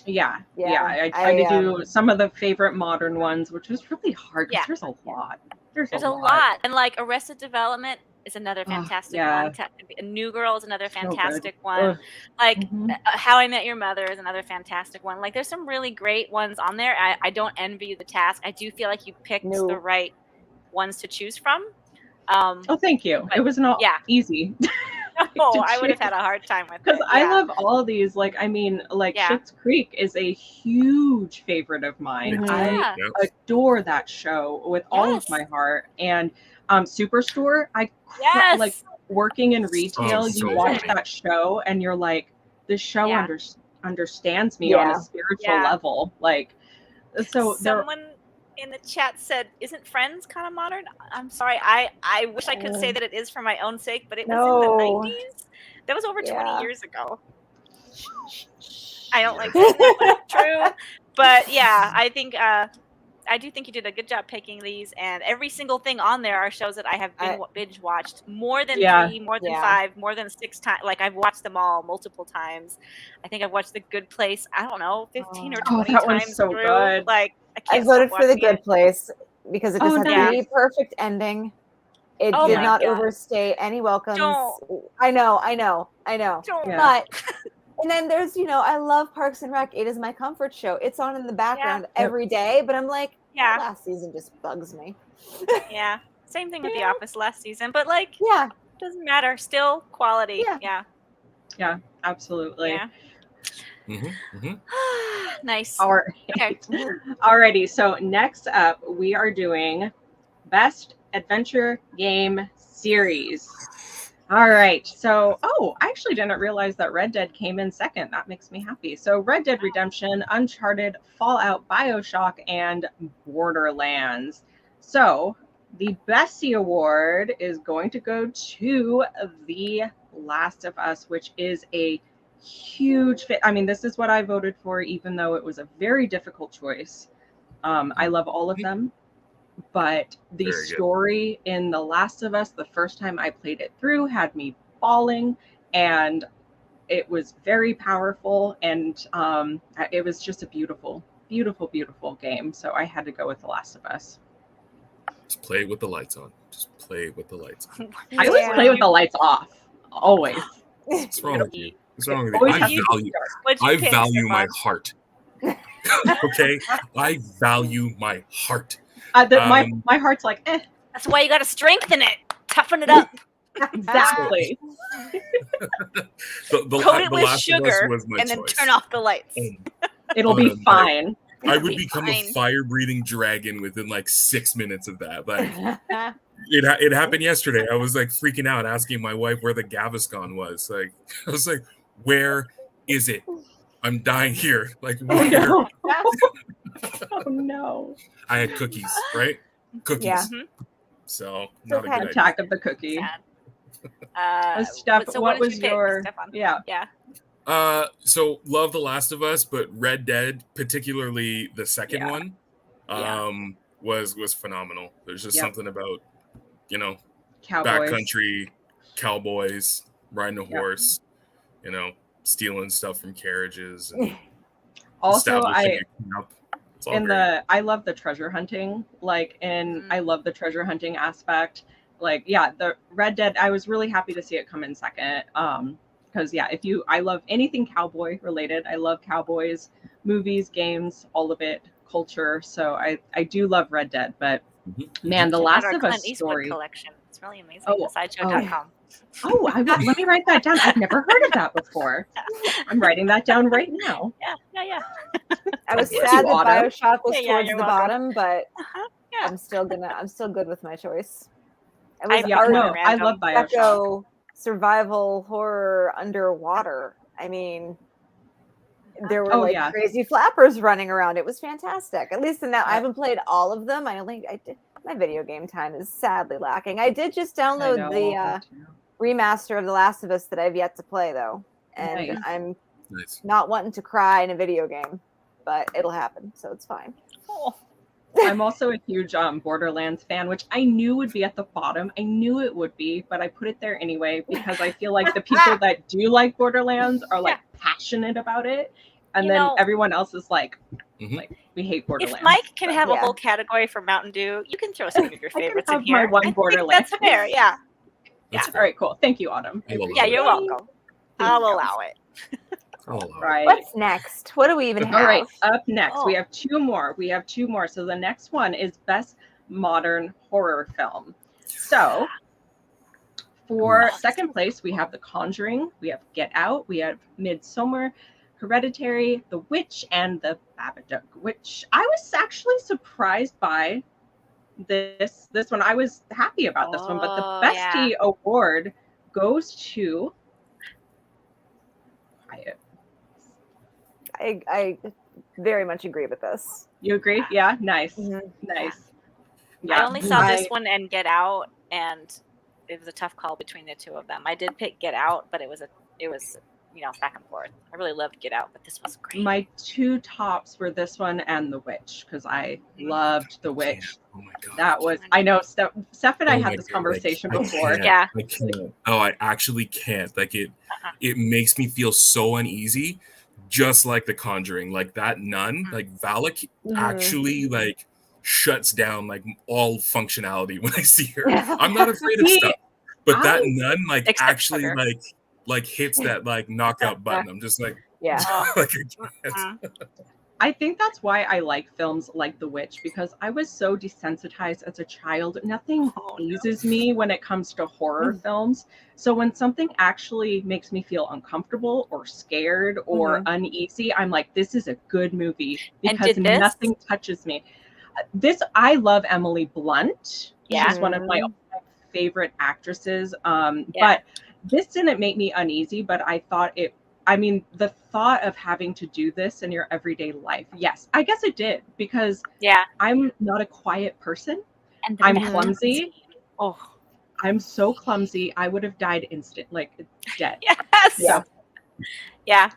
I tried to do some of the favorite modern ones, which was really hard because there's a lot. There's a lot. And like Arrested Development is another fantastic one. New Girl is another fantastic one. Like How I Met Your Mother is another fantastic one. Like there's some really great ones on there. I don't envy you the task. I do feel like you picked the right ones to choose from. Thank you. It was not easy. I would have had a hard time with it. Because I love all of these. Like, I mean, like Schitt's Creek is a huge favorite of mine. I adore that show with all of my heart. And Superstore, like working in retail, you watch that show and you're like, this show understands me on a spiritual level. Like, so someone in the chat said, "Isn't Friends kind of modern?" I'm sorry. I wish I could say that it is for my own sake, but it was in the 90s. That was over 20 years ago. I don't like saying that, but it's true. But yeah, I do think you did a good job picking these, and every single thing on there are shows that I have binge watched more than 3, more than 5, more than 6 times. Like I've watched them all multiple times. I think I've watched The Good Place, I don't know, 15 or 20 that times one's so through. good. Like I voted for The Good Place because it just had the perfect ending. It did not overstay any welcomes. I know. But and then there's, I love Parks and Rec. It is my comfort show. It's on in the background every day, but I'm like, last season just bugs me. Same thing with The Office last season, but like, doesn't matter. Still quality. Yeah, absolutely. Nice. All right. Okay. Alrighty. So next up, we are doing Best Adventure Game Series. All right. So, I actually didn't realize that Red Dead came in second. That makes me happy. So Red Dead Redemption, Uncharted, Fallout, BioShock, and Borderlands. So the Bestie Award is going to go to The Last of Us, which is a huge fit. I mean, this is what I voted for, even though it was a very difficult choice. I love all of them, but the story in The Last of Us, the first time I played it through, had me bawling, and it was very powerful, and it was just a beautiful, beautiful, beautiful game. So I had to go with The Last of Us. Just play it with the lights on. Just play it with the lights on. I always play with the lights off. Always. What's wrong with you? What's wrong with you? I value my heart. Okay? I value my heart. My heart's like, eh. That's why you got to strengthen it. Toughen it up. Exactly. Coat it with sugar and then turn off the lights. It'll be fine. I would become a fire-breathing dragon within like 6 minutes of that. Like it happened yesterday. I was like freaking out, asking my wife where the Gaviscon was. Like I was like, "Where is it? I'm dying here." Like where? Oh no! I had cookies, right? Cookies. Yeah. So not a good attack of the cookie. Steph, what was your? So love The Last of Us, but Red Dead, particularly the second one, was phenomenal. There's just something about, backcountry cowboys riding a horse, stealing stuff from carriages. And also, I love the treasure hunting. I love the treasure hunting aspect. The Red Dead, I was really happy to see it come in second. Because I love anything cowboy related. I love cowboys, movies, games, all of it, culture. So I do love Red Dead, but man, The Last of Us story collection. It's really amazing. Sideshow.com. Let me write that down. I've never heard of that before. I'm writing that down right now. Yeah. I was sad that BioShock was towards the bottom, but I'm still good with my choice. I love BioShock. Survival horror underwater. I mean, there were Oh, like yeah. crazy flappers running around. It was fantastic. At least in that, I haven't played all of them. I did, my video game time is sadly lacking. I did just download the remaster of The Last of Us that I've yet to play though, and Nice. I'm Nice. not wanting to cry in a video game, but it'll happen, so it's fine. Oh. I'm also a huge Borderlands fan, which I knew would be at the bottom. I knew it would be, but I put it there anyway because I feel like the people that do like Borderlands are like passionate about it, and then everyone else is like we hate Borderlands. If Mike can have a whole category for Mountain Dew, you can throw some of your favorites in here. My one Borderlands. That's fair. Yeah. That's All right. Cool. Thank you, Autumn. Yeah, you're welcome. I'll allow it. Right. What's next? What do we even have? All right. Up next, we have two more. So the next one is Best Modern Horror Film. So for second place, we have The Conjuring, we have Get Out, we have Midsommar, Hereditary, The Witch, and The Babadook, which I was actually surprised by this one. I was happy about this one, but the Bestie award goes to I very much agree with this. You agree? Yeah, nice. Nice. Yeah. I only saw this one and Get Out, and it was a tough call between the two of them. I did pick Get Out, but it was back and forth. I really loved Get Out, but this was great. My two tops were this one and The Witch, because I loved The Witch. Oh my god. That was, I know, Steph and I had this conversation before. I can't. Oh, I actually can't. Like it makes me feel so uneasy, just like The Conjuring. Like that nun, like Valak actually like shuts down like all functionality when I see her. I'm not afraid of stuff. But that nun like actually like hits that like knockout button. I'm just like, like I think that's why I like films like The Witch, because I was so desensitized as a child. Nothing pleases me when it comes to horror films. So when something actually makes me feel uncomfortable or scared or uneasy, I'm like, this is a good movie because nothing touches me. I love Emily Blunt. She's one of my favorite actresses. But this didn't make me uneasy, but I thought the thought of having to do this in your everyday life. Yes, I guess it did, because I'm not a quiet person. And I'm clumsy. Oh, I'm so clumsy. I would have died dead. Yes.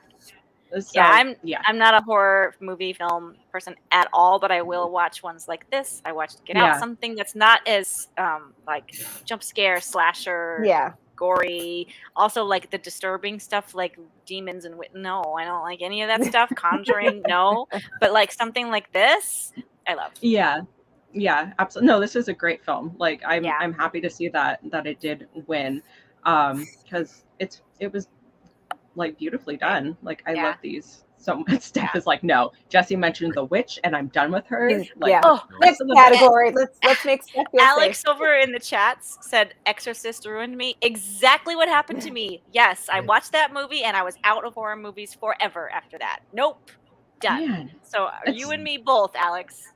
So, I'm not a horror movie film person at all, but I will watch ones like this. I watched Get Out, something that's not as like jump scare slasher. Gory, also like the disturbing stuff like demons and no, I don't like any of that stuff. Conjuring, no, but like something like this, I love. Yeah, absolutely. No, this is a great film. Like I'm happy to see that it did win, because it was like beautifully done. Like I love these. So much stuff is like, no. Jesse mentioned The Witch, and I'm done with her. Like, next category. Let's make stuff. Alex over in the chats said, "Exorcist ruined me." Exactly what happened to me. Yes, I watched that movie, and I was out of horror movies forever after that. Nope, done. Man, so you and me both, Alex.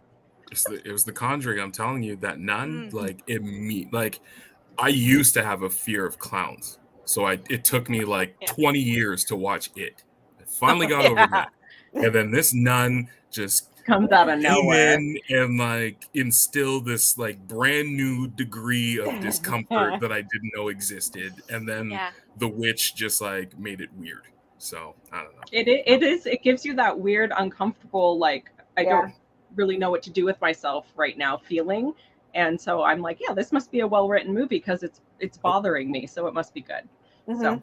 It was The Conjuring. I'm telling you, that nun, like I used to have a fear of clowns, so it took me like 20 years to watch it. Finally got over that, and then this nun just comes out of nowhere and like instill this like brand new degree of discomfort that I didn't know existed, and then The Witch just like made it weird. So I don't know. It gives you that weird, uncomfortable, like I don't really know what to do with myself right now feeling, and so I'm like, this must be a well-written movie because it's bothering me, so it must be good. So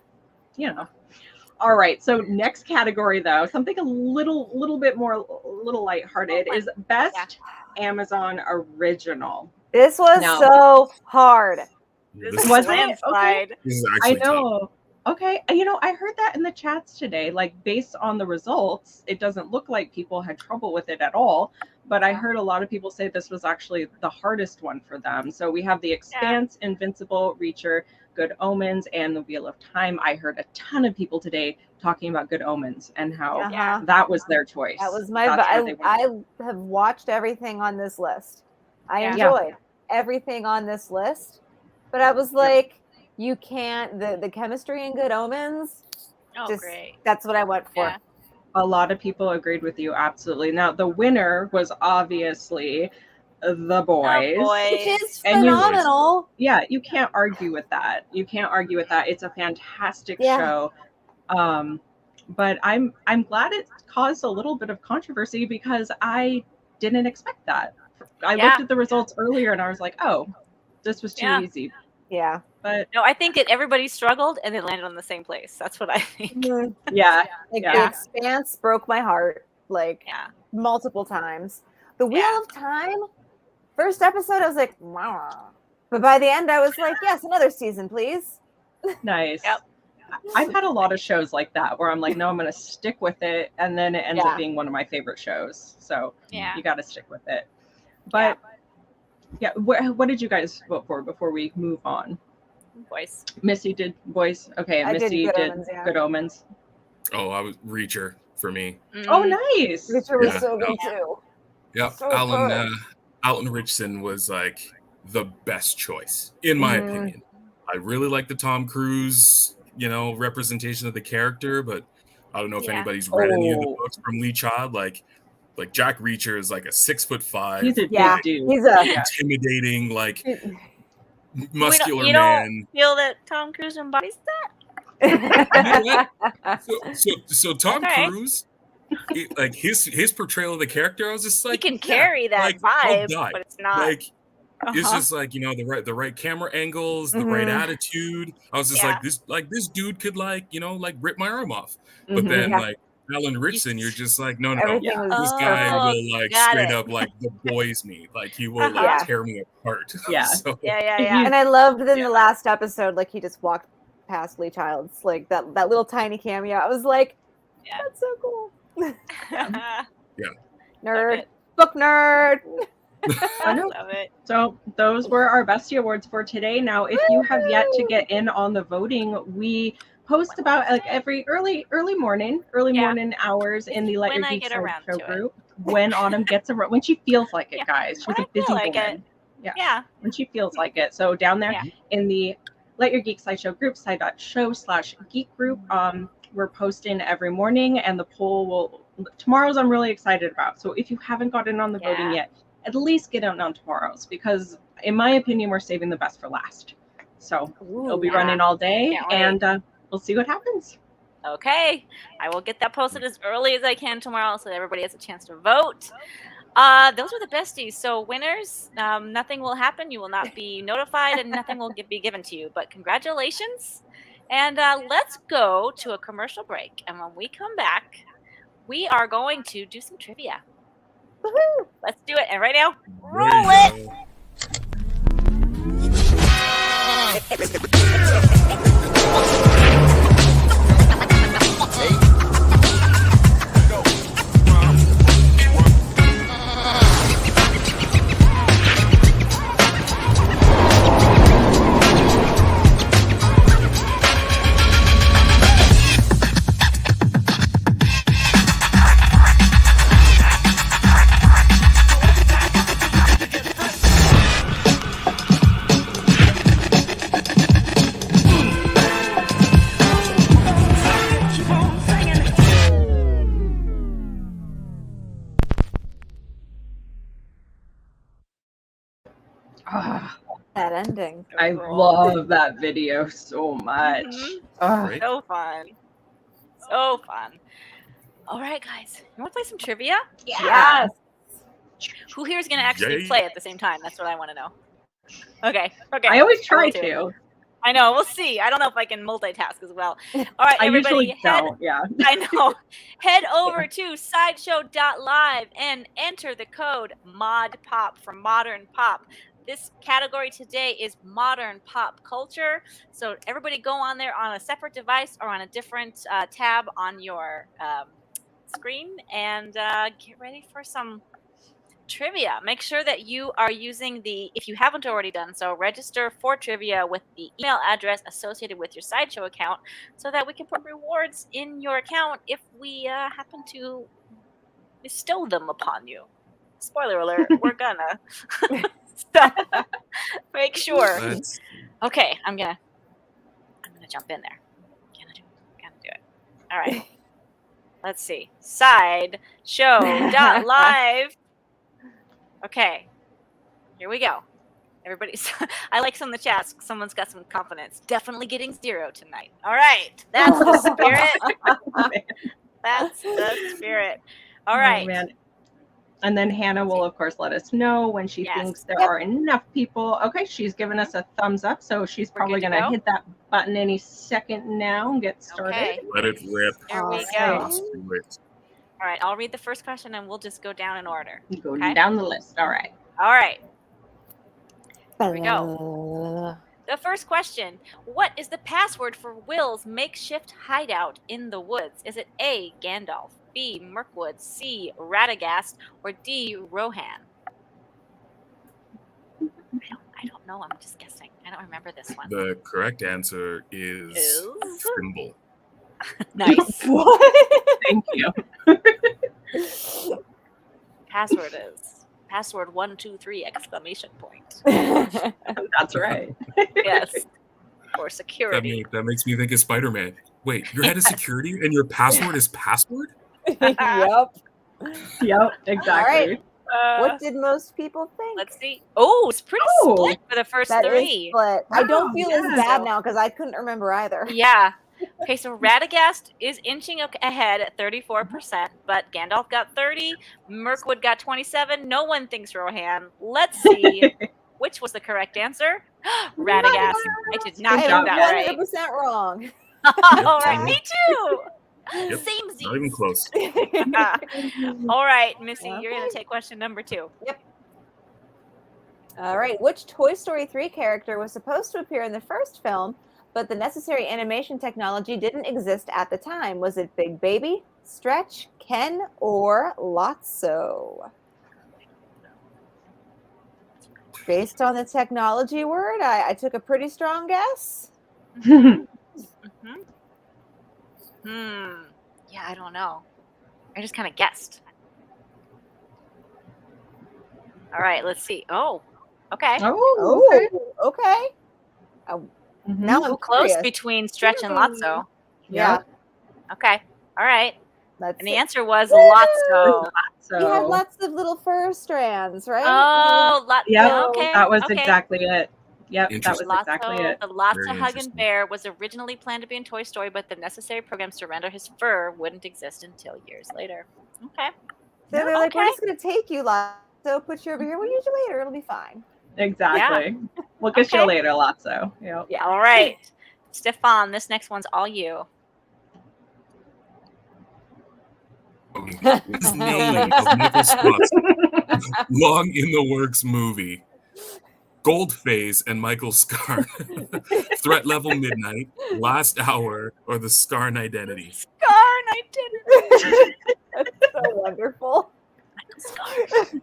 All right, so next category though, something a little bit more lighthearted is Best Amazon Original. This was so hard. This was landslide. This is I know. Tough. Okay, I heard that in the chats today. Like based on the results, it doesn't look like people had trouble with it at all. But I heard a lot of people say this was actually the hardest one for them. So we have The Expanse, Invincible, Reacher, Good Omens, and The Wheel of Time. I heard a ton of people today talking about Good Omens and how that was their choice. That was I have watched everything on this list. I enjoyed everything on this list, but I was like, you can't. The chemistry in Good Omens. Oh, great! That's what I went for. A lot of people agreed with you, absolutely. Now, the winner was obviously The Boys. Which is And phenomenal. you can't argue with that. You can't argue with that. It's a fantastic show. But I'm glad it caused a little bit of controversy because I didn't expect that. I looked at the results earlier and I was like, oh, this was too easy. Yeah. But no, I think that everybody struggled and it landed on the same place. That's what I think. Yeah. Like The Expanse broke my heart like multiple times. The Wheel of Time, first episode, I was like, wow. But by the end, I was like, yes, another season, please. Nice. Yep. I've had a lot of shows like that where I'm like, no, I'm going to stick with it. And then it ends up being one of my favorite shows. So you got to stick with it. But what did you guys vote for before we move on? Boys. Missy did Boys. Okay. And Missy did Good Omens. Oh, I was Reacher for me. Oh, nice. Reacher was so good too. Yep. So Alan Richardson was like the best choice, in my opinion. I really like the Tom Cruise, representation of the character, but I don't know if anybody's read any of the books from Lee Child. Like Jack Reacher is like a 6'5". He's a big dude. He's a intimidating, like muscular you man. Don't feel that Tom Cruise embodies that? So Tom Cruise, like his portrayal of the character, I was just like, he can carry that vibe, but it's not like. It's just like the right camera angles, the right attitude. I was just like this dude could rip my arm off. But then like Alan Richardson, you're just like no. This guy will like straight up like The Boys me. Like he will like tear me apart. Yeah. So, And I loved in the last episode, like he just walked past Lee Child's like that little tiny cameo. I was like, that's so cool. Nerd, book nerd. I love it. So those were our Bestie Awards for today. Now, if you have yet to get in on the voting, we post about like every early morning hours in the Let Your Geek Show group. When Autumn gets around, when she feels like it, guys. She's a busy woman. Yeah. When she feels like it. So down there in the Let Your Geek Sideshow group, side.show/geek group, we're posting every morning, and the poll tomorrow's I'm really excited about. So if you haven't gotten on the voting yet, at least get out on tomorrow's, because in my opinion, we're saving the best for last. So it'll be running all day, and we'll see what happens. Okay. I will get that posted as early as I can tomorrow so that everybody has a chance to vote. Those were the besties. So winners, nothing will happen. You will not be notified and nothing will be given to you. But congratulations. And let's go to a commercial break. And when we come back, we are going to do some trivia. Woohoo! Let's do it. And right now, roll it. That ending. I love that video so much. So fun. So fun. All right, guys. You want to play some trivia? Yes. Who here is going to actually play at the same time? That's what I want to know. Okay. I always try to. I know. We'll see. I don't know if I can multitask as well. All right, everybody. I know. Head over to sideshow.live and enter the code MODPOP for Modern Pop. This category today is modern pop culture. So everybody go on there on a separate device or on a different tab on your screen and get ready for some trivia. Make sure that you are using if you haven't already done so, register for trivia with the email address associated with your Sideshow account so that we can put rewards in your account if we happen to bestow them upon you. Spoiler alert, we're gonna. Make sure. Okay, I'm gonna jump in there. Gonna do it. All right. Let's see. Sideshow.live. Okay. Here we go. Everybody's. I like some of the chats. Someone's got some confidence. Definitely getting 0 tonight. All right. That's the spirit. That's the spirit. All right. Oh, man. And then Hannah will, of course, let us know when she thinks there are enough people. Okay, she's given us a thumbs up, so she's probably going to hit that button any second now and get started. Okay. Let it rip. There we go. All right, I'll read the first question and we'll just go down in order. Go down the list. All right. All right. Here we go. The first question. What is the password for Will's makeshift hideout in the woods? Is it A, Gandalf, B, Mirkwood, C, Radagast, or D, Rohan? I don't know. I'm just guessing. I don't remember this one. The correct answer is Thimble. Nice. What? Thank you. Password 123 exclamation point. That's right. Yes. For security. That makes me think of Spider-Man. Wait, your head is security and your password is password? Yep. Yep, exactly. What did most people think? Let's see. Oh, it's pretty split for the first That three. is split. I don't feel as bad now because I couldn't remember either. Yeah. Okay, so Radagast is inching ahead at 34%, but Gandalf got 30, Mirkwood got 27. No one thinks Rohan. Let's see which was the correct answer. Radagast. I did not get that right. 100% wrong. All right, me too. Yep. Same Not even close. All right, Missy, you're going to take question number 2. Yep. All right. Which Toy Story 3 character was supposed to appear in the first film, but the necessary animation technology didn't exist at the time? Was it Big Baby, Stretch, Ken, or Lotso? Based on the technology word, I took a pretty strong guess. Yeah, I don't know. I just kind of guessed. All right, let's see. Oh, okay. Oh, okay. Now I'm close curious. Between Stretch and Lotso. Yeah. Okay. All right. That's And the answer was Lotso. You had lots of little fur strands, right? Oh, yeah. Okay. That was exactly it. Yep, that was Lotso, exactly it. The Lotso Huggin' Bear was originally planned to be in Toy Story, but the necessary programs to render his fur wouldn't exist until years later. Okay. So they're like, we're just going to take you, Lotso, put you over here. We'll use you later. It'll be fine. Exactly. Yeah. We'll get you later, Lotso. Yep. Yeah. All right. Stefan, this next one's all you. His name of Michael Scott's Long in the Works movie. Gold Phase and Michael Scarn. Threat Level Midnight, Last Hour, or the Scarn Identity. Scarn Identity. That's so wonderful. Michael Scarn.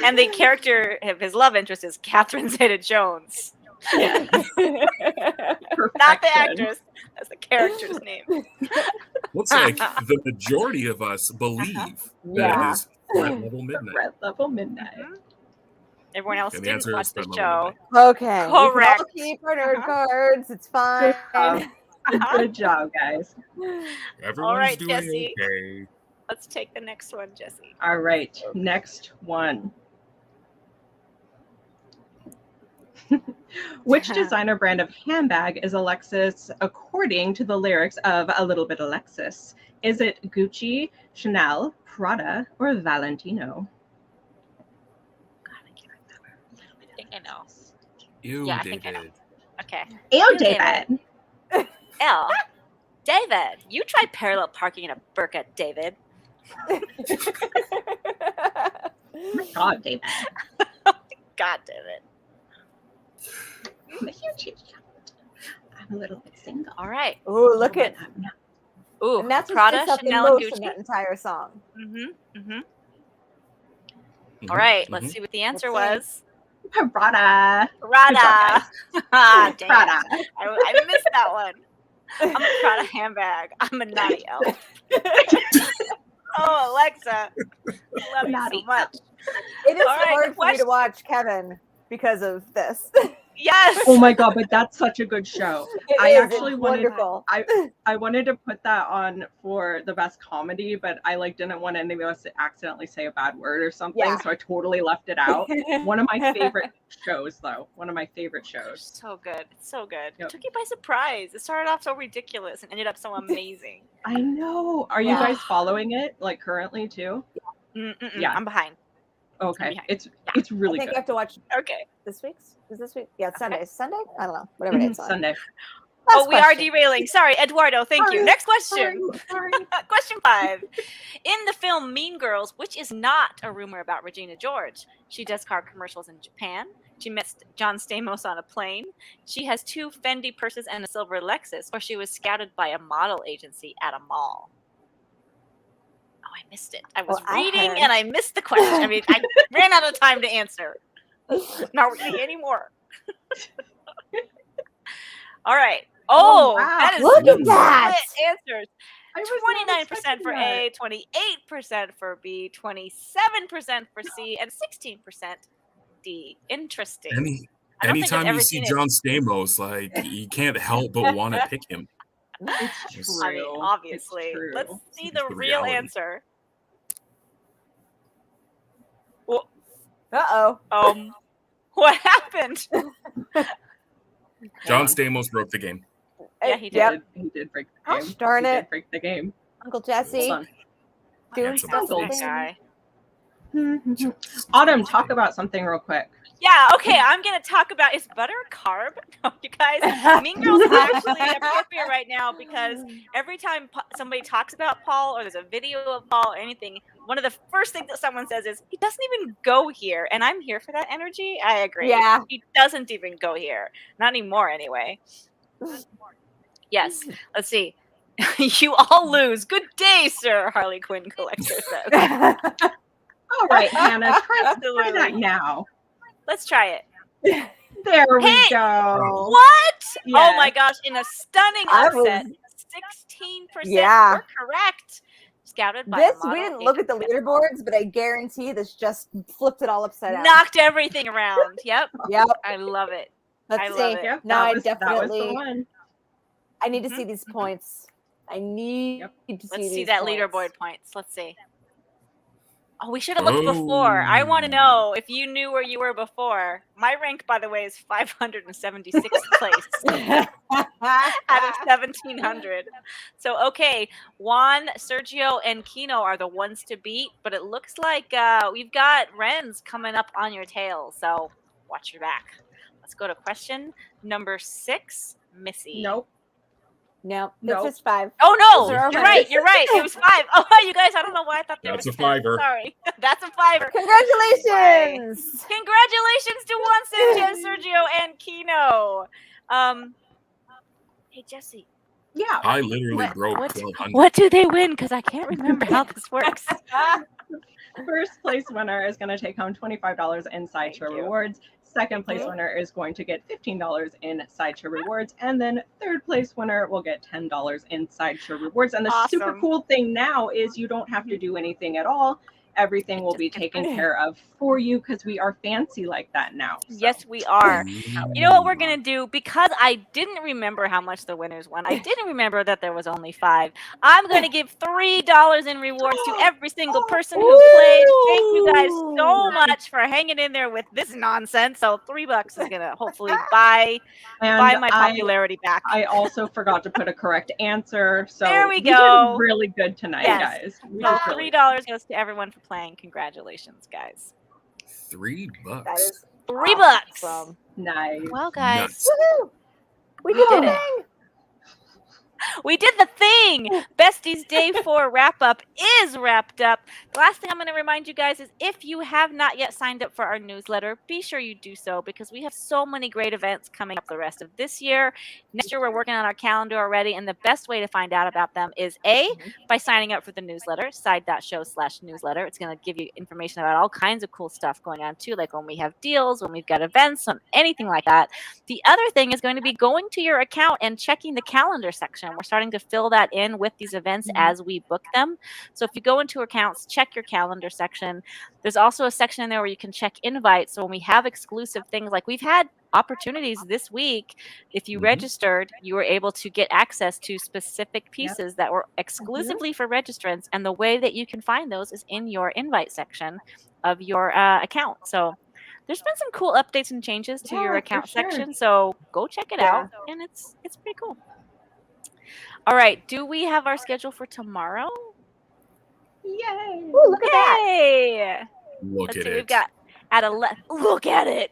And the character of his love interest is Catherine Zeta-Jones. Yeah. Not the actress. That's the character's name. Looks like the majority of us believe that it is Threat Level Midnight. Threat Level Midnight. Everyone else didn't watch the show. Okay. Correct. Keep our nerd cards. It's fine. Good job, guys. Everyone's all right, doing Jesse. okay. Let's take the next one, Jesse. All right, next one. Which designer brand of handbag is Alexis according to the lyrics of A Little Bit Alexis? Is it Gucci, Chanel, Prada, or Valentino? God, I can't remember. I think I know. Ew, yeah, David. I think I know. Okay. Ew, David. Ew. David, you tried parallel parking in a burqa, David. Oh my God, David. God, David. I'm a huge I'm a little bit single. All right. Ooh, look at. Ooh, And that's Prada, what's Chanel, and in Gucci. that entire song. All right, let's see what the answer was. Prada. Prada. Dang it. Prada. I missed that one. I'm a Prada handbag. I'm a naughty elf. Oh, Alexa. I love you so much. It is All right, hard for me to watch Kevin because of this. Yes. Oh my god, but that's such a good show. I It is. actually It's wanted wonderful. I wanted to put that on for the best comedy, but I didn't want any of us to accidentally say a bad word or something, Yeah. so I totally left it out. One of my favorite shows, though. One of my favorite shows. So good. It's so good. Yep. It took you by surprise. It started off so ridiculous and ended up so amazing. I know. Are you Yeah. guys following it currently too? Yeah, I'm behind. Okay, behind. it's really I think good. I have to watch Okay. this week's. Is this week? Yeah, it's Okay. Sunday. Sunday? I don't know. Whatever day it's on. Sunday. Last We are question. derailing. Sorry, Eduardo. Thank you. Sorry, Next question. Sorry. Question 5. In the film Mean Girls, which is not a rumor about Regina George, she does car commercials in Japan. She met John Stamos on a plane. She has 2 Fendi purses and a silver Lexus, or she was scouted by a model agency at a mall. Oh, I missed it. I was reading and I missed the question. I mean, I ran out of time to answer. Not reading anymore. All right. Oh, wow. that is Look at that. split answers. I was not 29% expecting for that. A, 28% for B, 27% for C, and 16% D. Interesting. I don't think I've Anytime ever you see seen it. John Stamos, you can't help but want to pick him. It's true. I mean, obviously. It's true. Let's see It's the the real reality. answer. Well, Uh-oh. what happened? John Stamos broke the game. Yeah, he did. Yep. He did break the Gosh game. darn He it. did break the game. Uncle Jesse. Hold Doing Handsome. stuff. Uncle That guy. on. Autumn, talk about something real quick. Yeah, okay, I'm going to talk about, is butter a carb? No, you guys, Mean Girls is actually appropriate right now because every time somebody talks about Paul or there's a video of Paul or anything, one of the first things that someone says is, he doesn't even go here. And I'm here for that energy. I agree. Yeah. He doesn't even go here. Not anymore, anyway. Yes, let's see. You all lose. Good day, sir, Harley Quinn Collector says. All right, Hannah, try Absolutely. that now. Let's try it. There we Hey! go. What? Oh Yes. my gosh, in a stunning I upset, was- 16% Yeah. were correct. Scouted by This, a we model didn't look at the agency. leaderboards, but I guarantee this just flipped it all upside down. Knocked everything around. Yep. Yep. I love it. Let's I see. love it. Yep, No, that I was the definitely. one. I need to see these points. I need to see Let's see these that points. leaderboard points. Let's see. Oh, we should have looked before. I want to know if you knew where you were before. My rank, by the way, is 576th place out of 1,700. So, okay, Juan, Sergio, and Kino are the ones to beat, but it looks like we've got Renz coming up on your tail. So, watch your back. Let's go to question number 6, Missy. Nope. No, this Nope. is 5. Oh no, Those are our you're right. winners. You're right. It was 5. Oh, you guys, I don't know why I thought there That's was a 10. fiver. Sorry, that's a 5er. Congratulations! Congratulations to Juan, Sergio, and Kino. Hey Jesse, Yeah. I literally What- broke what- 1,200. what do they win? Because I can't remember how this works. First place winner is going to take home $25 in Sideshow Thank you. rewards. Second place you. winner is going to get $15 in Sideshow rewards. And then third place winner will get $10 in Sideshow rewards. And the super Awesome. cool thing now is you don't have to do anything at all. Everything will be taken care of for you because we are fancy like that now. So. Yes, we are. You know what we're going to do? Because I didn't remember how much the winners won. I didn't remember that there was only 5. I'm going to give $3 in rewards to every single person who played. Thank you guys so much for hanging in there with this nonsense. So $3 is going to hopefully buy my popularity back. I also forgot to put a correct answer. So There we did go. really good tonight, Yes. guys. We So did really $3 goes to everyone for playing. Congratulations, guys. $3. That is $3. awesome. nice. Well, guys. Nuts. Woohoo! We did did it. it. We did the thing. Besties Day 4 wrap up is wrapped up. The last thing I'm going to remind you guys is if you have not yet signed up for our newsletter, be sure you do so because we have so many great events coming up the rest of this year. Next year, we're working on our calendar already, and the best way to find out about them is by signing up for the newsletter, side.show/newsletter. It's going to give you information about all kinds of cool stuff going on too, like when we have deals, when we've got events, anything like that. The other thing is going to be going to your account and checking the calendar section. We're starting to fill that in with these events as we book them. So if you go into accounts, check your calendar section. There's also a section in there where you can check invites. So when we have exclusive things, like we've had opportunities this week. If you registered, you were able to get access to specific pieces that were exclusively for registrants. And the way that you can find those is in your invite section of your account. So there's been some cool updates and changes to your account section. So go check it out. And it's pretty cool. All right. Do we have our schedule for tomorrow? Yay! Ooh, look at that. Yay! Look at it. We've got look at it.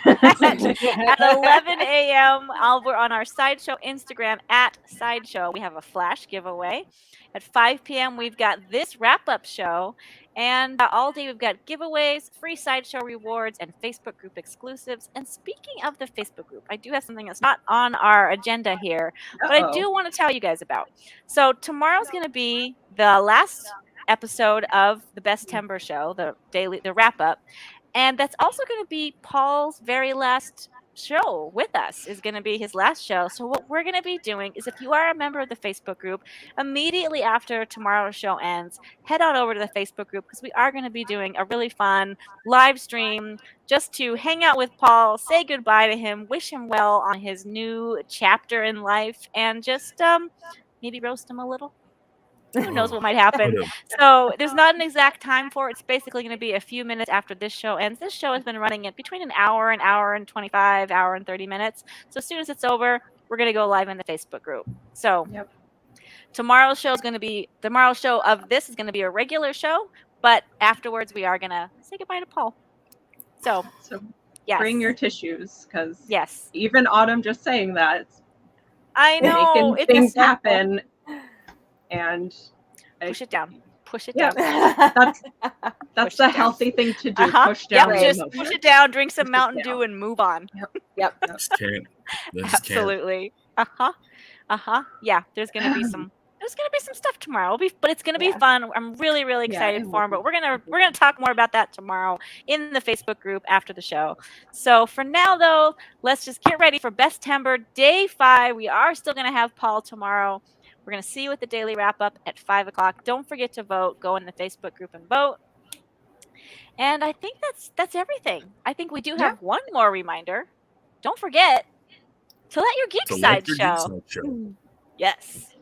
At 11 a.m. We're on our Sideshow Instagram at Sideshow. We have a flash giveaway. At 5 p.m. we've got this wrap-up show. And all day we've got giveaways, free Sideshow rewards, and Facebook group exclusives. And speaking of the Facebook group, I do have something that's not on our agenda here, but I do want to tell you guys about. So tomorrow's going to be the last episode of the Bestember show, the wrap-up. And that's also going to be Paul's very last show with us, is going to be his last show. So what we're going to be doing is, if you are a member of the Facebook group, immediately after tomorrow's show ends, head on over to the Facebook group, because we are going to be doing a really fun live stream just to hang out with Paul, say goodbye to him, wish him well on his new chapter in life, and just maybe roast him a little. Who knows what might happen? So there's not an exact time for it. It's basically going to be a few minutes after this show ends. This show has been running at between an hour and 25, hour and 30 minutes. So as soon as it's over, we're going to go live in the Facebook group. So tomorrow's show of this is going to be a regular show, but afterwards we are going to say goodbye to Paul. So bring your tissues, because even Autumn just saying that, I know making things happen. And push it down. That's the healthy thing to do. Push down. Just push it down. Drink some Mountain Dew and move on. Yep. Just can't. Absolutely. Yeah. There's gonna be some stuff tomorrow. But it's gonna be fun. I'm really, really excited for him. But we're gonna talk more about that tomorrow in the Facebook group after the show. So for now, though, let's just get ready for Bestember Day 5. We are still gonna have Paul tomorrow. We're going to see you at the daily wrap-up at 5 o'clock. Don't forget to vote. Go in the Facebook group and vote. And I think that's everything. I think we do have one more reminder. Don't forget to let your geek side show. Yes.